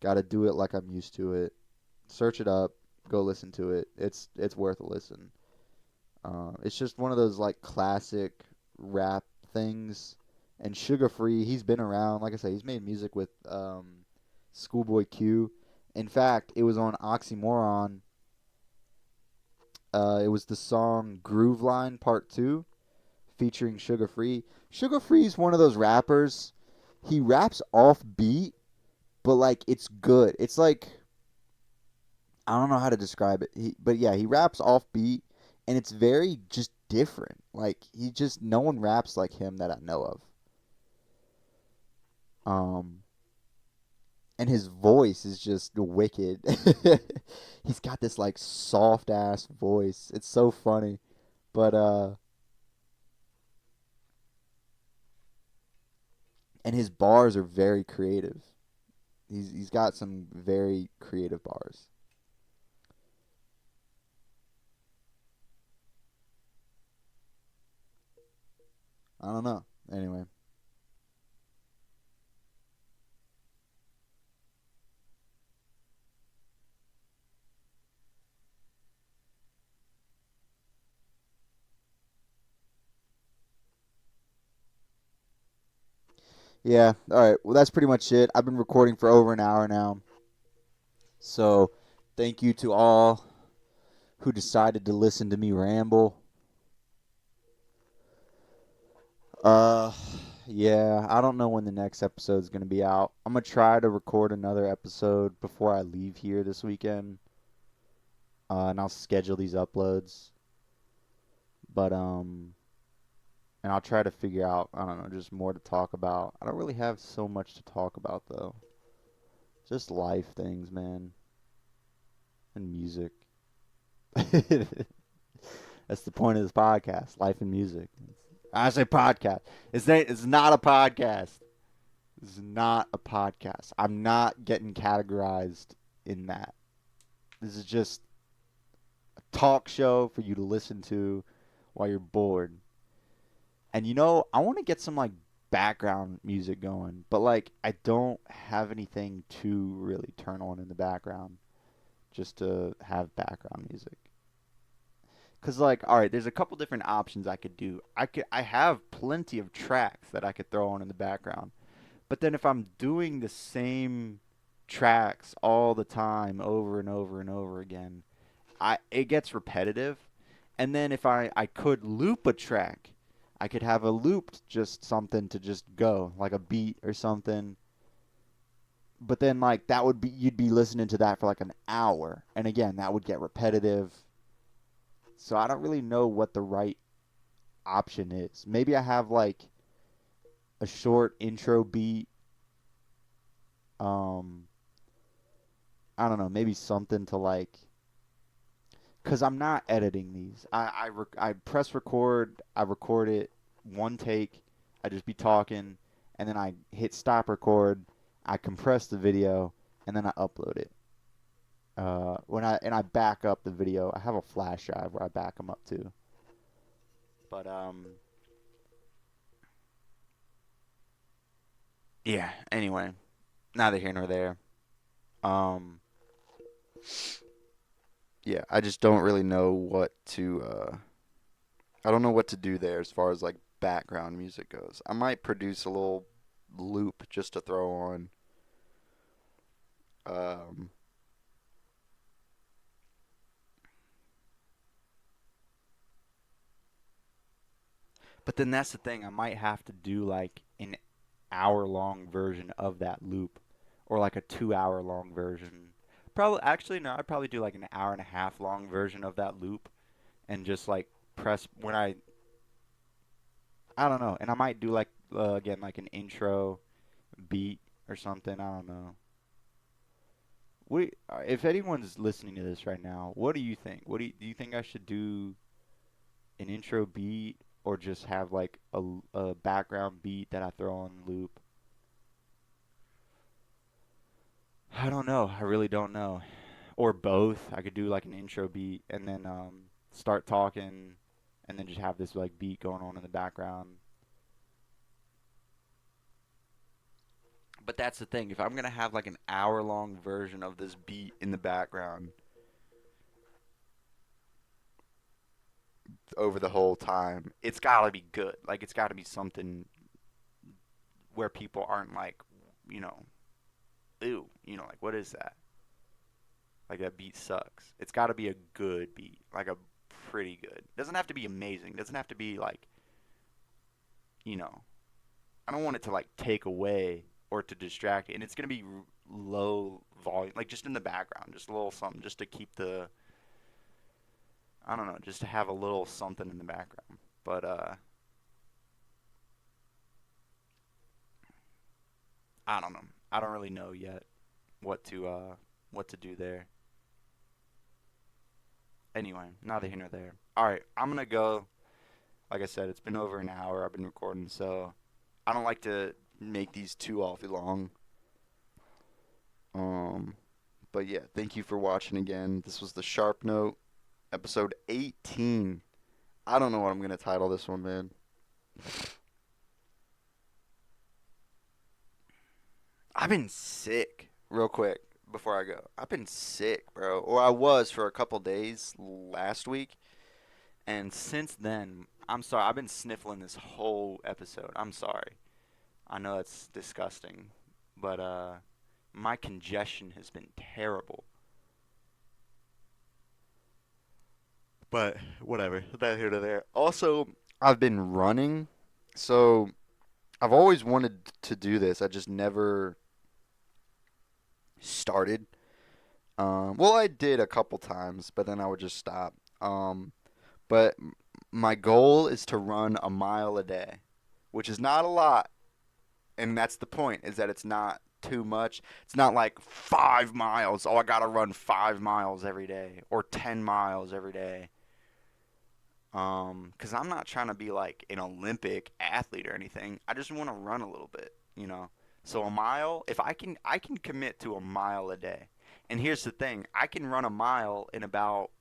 Got to do it like I'm used to it. Search it up. Go listen to it. It's worth a listen. It's just one of those like classic rap things. And Sugar Free, he's been around. Like I said, he's made music with Schoolboy Q. In fact, it was on Oxymoron. It was the song Groove Line Part 2 featuring Sugar Free. Sugar Free is one of those rappers. He raps off beat, but like it's good. It's like I don't know how to describe it. But yeah, he raps off beat, and it's very just different. Like he just no one raps like him that I know of. Um, and his voice is just wicked. He's got this like soft ass voice. It's so funny. But and his bars are very creative. He's got some very creative bars. I don't know. Anyway, yeah. All right. Well, that's pretty much it. I've been recording for over an hour now. So, thank you to all who decided to listen to me ramble. Uh, yeah, I don't know when the next episode is going to be out. I'm going to try to record another episode before I leave here this weekend. And I'll schedule these uploads. But, and I'll try to figure out, I don't know, just more to talk about. I don't really have so much to talk about, though. Just life things, man. And music. That's the point of this podcast, life and music. I say podcast. It's not a podcast. This is not a podcast. I'm not getting categorized in that. This is just a talk show for you to listen to while you're bored. And I want to get some like background music going, but like I don't have anything to really turn on in the background just to have background music. Cause like, all right, there's a couple different options I could do. I have plenty of tracks that I could throw on in the background. But then if I'm doing the same tracks all the time over and over and over again, I it gets repetitive. And then if I could loop a track, I could have a looped just something to just go, like a beat or something. But then like that would be you'd be listening to that for like an hour. And again, that would get repetitive. So I don't really know what the right option is. Maybe I have like a short intro beat. Um, I don't know. Maybe something to like, cause I'm not editing these. I press record. I record it one take. I just be talking, and then I hit stop record. I compress the video, and then I upload it. When I back up the video, I have a flash drive where I back them up to. But yeah. Anyway, neither here nor there. Um, yeah, I just don't really know what to. I don't know what to do there as far as like background music goes. I might produce a little loop just to throw on. Um, but then that's the thing. I might have to do like an hour long version of that loop, or like a 2 hour long version. Probably actually no. I'd probably do like an hour and a half long version of that loop, and just like press when I don't know. And I might do like again like an intro beat or something. I don't know. If anyone's listening to this right now, what do you think? Do you think I should do an intro beat or just have like a background beat that I throw on loop? I don't know. I really don't know. or both. I could do like an intro beat and then start talking and then just have this like beat going on in the background. But that's the thing. If I'm gonna have like an hour long version of this beat in the background over the whole time, it's gotta be good. Like it's gotta be something where people aren't like, you know, ew, like what is that? Like that beat sucks. It's gotta be a good beat, like a pretty good. It doesn't have to be amazing. It doesn't have to be like, you know, I don't want it to like take away or to distract it. And it's gonna be low volume, like just in the background, just a little something, just to keep the, I don't know, just to have a little something in the background. But I don't know. I don't really know yet what to do there. Anyway, neither here nor there. All right, I'm gonna go. Like I said, it's been over an hour I've been recording, so I don't like to make these too awfully long. Um, but yeah, thank you for watching again. This was the Sharp Note, episode 18. I don't know what I'm gonna title this one, man. I've been sick, real quick, before I go. I've been sick, bro. Or I was for a couple days last week. And since then, I'm sorry, I've been sniffling this whole episode. I'm sorry. I know it's disgusting. But my congestion has been terrible. But whatever. That here to there. Also, I've been running. So I've always wanted to do this. I just never started. Well, I did a couple times, but then I would just stop. But my goal is to run a mile a day, which is not a lot, and that's the point. Is that it's not too much. It's not like 5 miles. Oh, I gotta run 5 miles every day or 10 miles every day. Cause I'm not trying to be like an Olympic athlete or anything. I just want to run a little bit. So a mile, if I can commit to a mile a day. And here's the thing, I can run a mile in about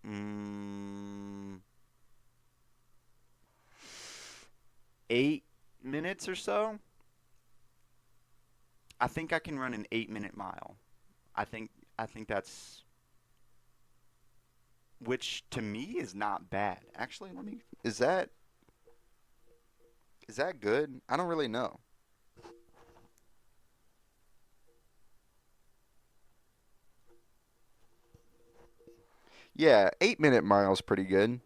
mm, 8 minutes or so. I think I can run an 8 minute mile. I think I think that's which to me is not bad. Actually, let me is that good? I don't really know. Yeah, 8 minute miles pretty good.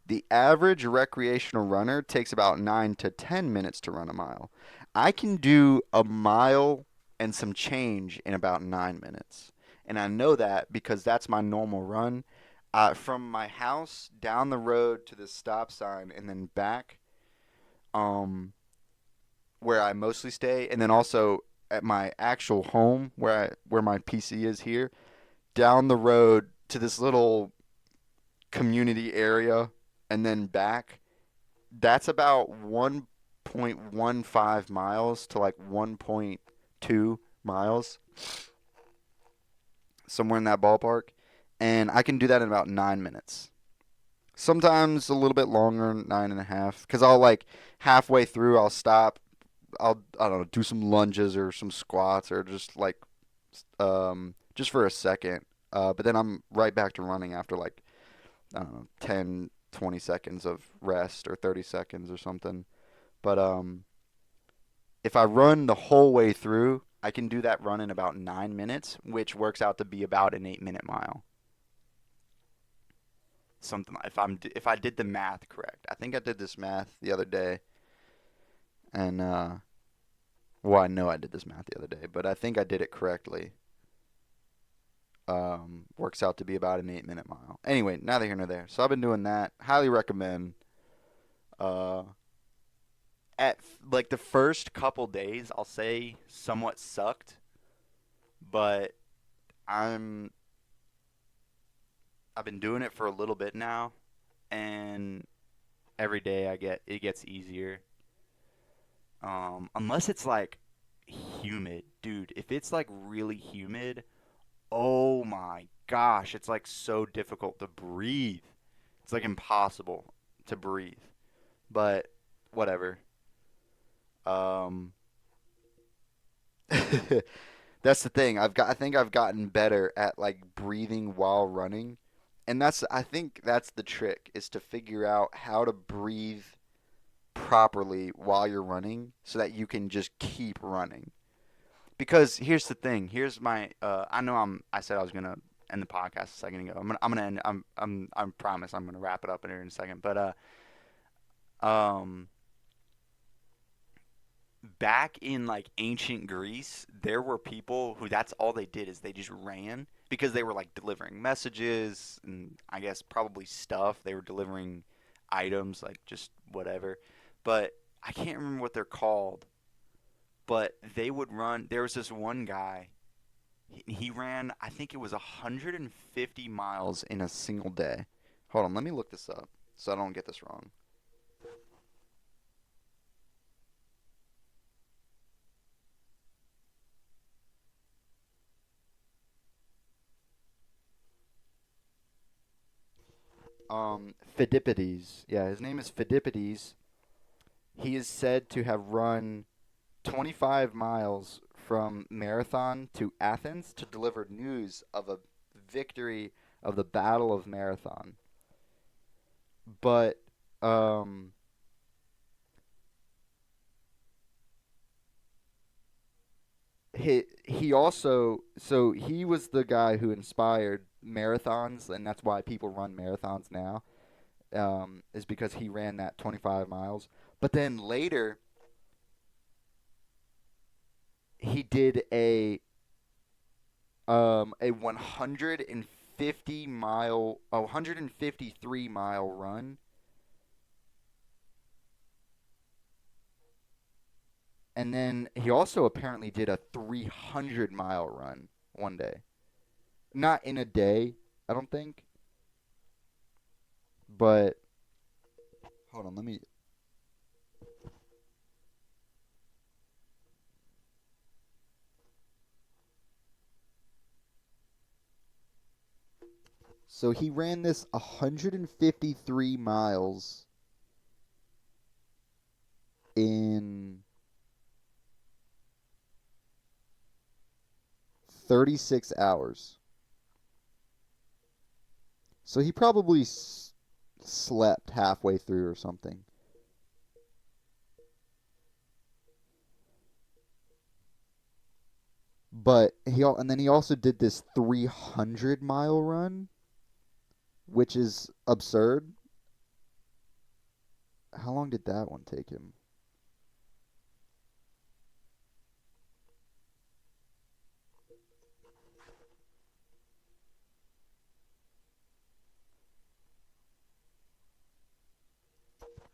The average recreational runner takes about 9 to 10 minutes to run a mile. I can do a mile and some change in about 9 minutes. And I know that because that's my normal run. From my house down the road to the stop sign and then back, um, where I mostly stay, and then also at my actual home where my PC is here, down the road to this little community area, and then back. That's about 1.15 miles to like 1.2 miles, somewhere in that ballpark. And I can do that in about 9 minutes. Sometimes a little bit longer, 9.5. Because I'll like halfway through, I'll stop. I don't know, do some lunges or some squats or just like, just for a second. But then I'm right back to running after like, I don't know, 10, 20 seconds of rest or 30 seconds or something. But if I run the whole way through, I can do that run in about 9 minutes, which works out to be about an 8 minute mile. Something like if I did the math correct. I think I did this math the other day, and well, I know I did this math the other day, but I think I did it correctly. Works out to be about an 8 minute mile. Anyway, neither here nor there. So I've been doing that. Highly recommend. Uh, at like the first couple days, I'll say somewhat sucked, but I'm I've been doing it for a little bit now, and every day it gets easier. Unless it's like humid, dude. If it's like really humid, Oh my gosh, it's like so difficult to breathe. It's like impossible to breathe. But whatever. Um That's the thing. I think I've gotten better at like breathing while running. And I think that's the trick is to figure out how to breathe properly while you're running so that you can just keep running. Because here's the thing. Here's my I know I said I was going to end the podcast a second ago. I'm going to end I promise I'm going to wrap it up in here in a second. But um back in like ancient Greece, there were people who that's all they did is they just ran because they were like delivering messages and I guess probably stuff. They were delivering items like just whatever. But I can't remember what they're called, but they would run. There was this one guy. He ran, I think it was 150 miles in a single day. Hold on, let me look this up so I don't get this wrong. Phidippides. Yeah, his name is Phidippides. He is said to have run 25 miles from Marathon to Athens to deliver news of a victory of the Battle of Marathon. But um, he also he was the guy who inspired marathons, and that's why people run marathons now. Is because he ran that 25 miles. But then later he did a 153 mile run, and then he also apparently did a 300-mile run one day. Not in a day, I don't think, but hold on, let me. So he ran this 153 miles in 36 hours. So he probably slept halfway through or something. But and then he also did this 300-mile run, which is absurd. How long did that one take him?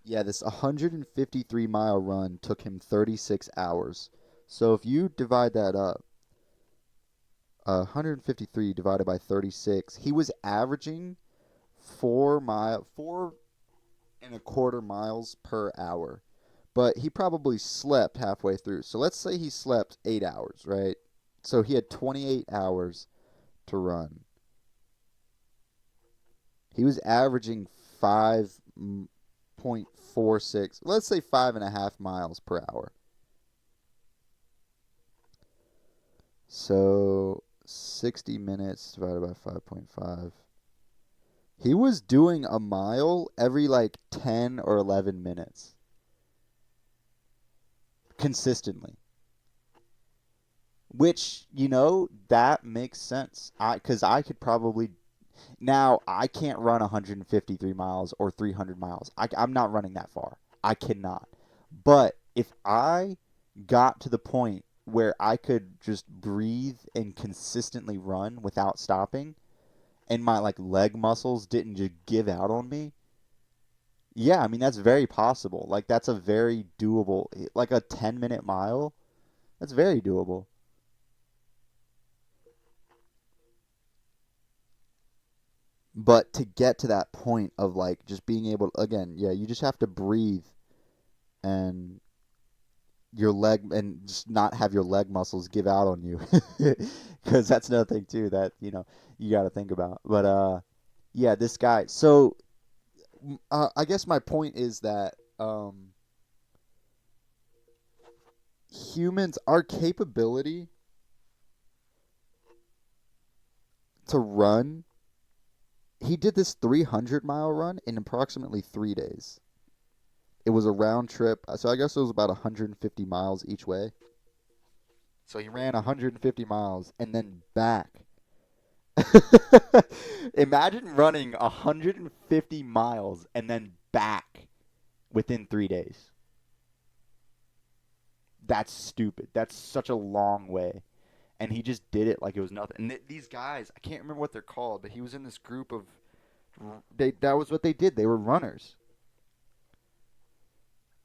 Yeah, this 153-mile run took him 36 hours. So if you divide that up, 153 divided by 36, he was averaging 4.25 miles per hour. But he probably slept halfway through. So let's say he slept 8 hours, right? So he had 28 hours to run. He was averaging 5.46, let's say 5.5 miles per hour. So 60 minutes divided by 5.5. He was doing a mile every like 10 or 11 minutes consistently. Which, that makes sense. Cuz I could probably now I can't run 153 miles or 300 miles. I'm not running that far. I cannot. But if I got to the point where I could just breathe and consistently run without stopping, and my like leg muscles didn't just give out on me, yeah, I mean that's very possible. Like that's a very doable, like a 10-minute mile. That's very doable. But to get to that point of like just being able to, again, yeah, you just have to breathe and your leg and just not have your leg muscles give out on you, because that's another thing too that you got to think about. But yeah, this guy. So I guess my point is that humans, our capability to run. He did this 300-mile run in approximately 3 days. It was a round trip, so I guess it was about 150 miles each way. So he ran 150 miles and then back. Imagine running 150 miles and then back within 3 days. That's stupid. That's such a long way. And he just did it like it was nothing. And these guys, I can't remember what they're called, but he was in this group of. That was what they did. They were runners.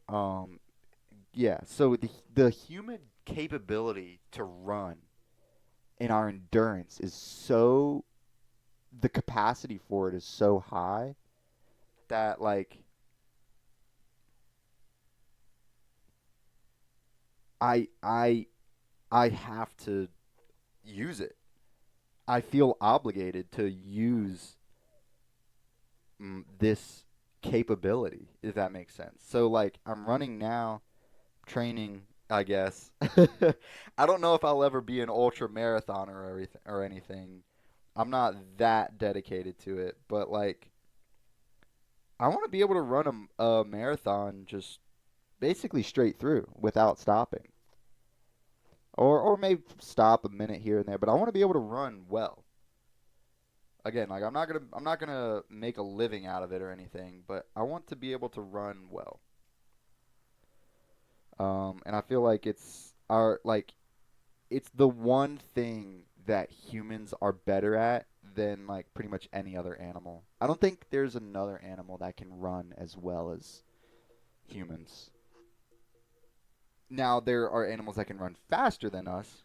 Um, yeah. So the human capability to run and our endurance is so the capacity for it is so high that like I I have to use it. I feel obligated to use this capability, if that makes sense. So like I'm running now, training, I guess. I don't know if I'll ever be an ultra marathoner or anything. I'm not that dedicated to it, but like I want to be able to run a marathon just basically straight through without stopping. Or maybe stop a minute here and there, but I want to be able to run well. Again, like I'm not gonna make a living out of it or anything, but I want to be able to run well. And I feel like it's the one thing that humans are better at than like pretty much any other animal. I don't think there's another animal that can run as well as humans. Now there are animals that can run faster than us,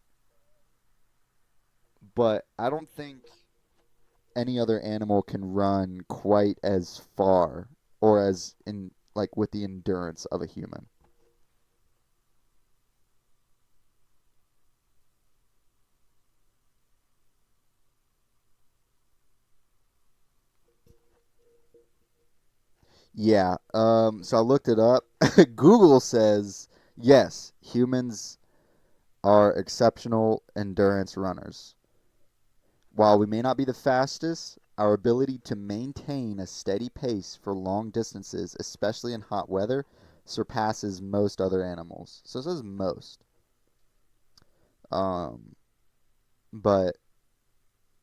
but I don't think any other animal can run quite as far or as in like with the endurance of a human. Yeah. So I looked it up. Google says yes, humans are exceptional endurance runners. While we may not be the fastest, our ability to maintain a steady pace for long distances, especially in hot weather, surpasses most other animals. So it says most. Um, but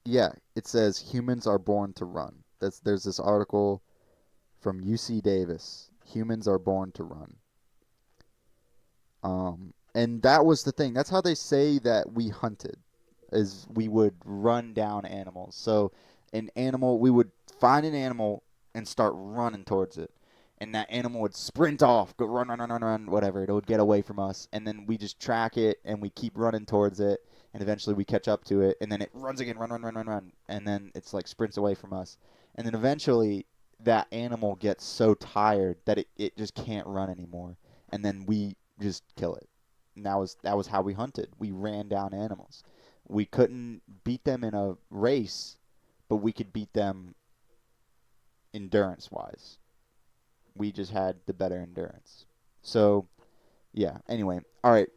yeah, it says humans are born to run. There's this article from UC Davis. Humans are born to run. And that was the thing. That's how they say that we hunted, is we would run down animals. So an animal, we would find an animal and start running towards it. And that animal would sprint off, go run, run, run, run, run, whatever. It would get away from us. And then we just track it and we keep running towards it. And eventually we catch up to it. And then it runs again, run, run, run, run, run. And then it's like sprints away from us. And then eventually that animal gets so tired that it just can't run anymore. And then we just kill it. And that was how we hunted. We ran down animals. We couldn't beat them in a race, but we could beat them endurance wise. We just had the better endurance. So yeah. Anyway, all right.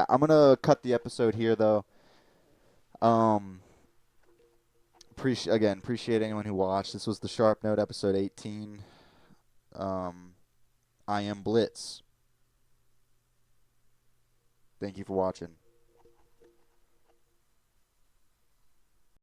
I'm gonna cut the episode here though. Um, appreciate anyone who watched. This was the Sharp Note episode 18. Um, I am Blitz. Thank you for watching.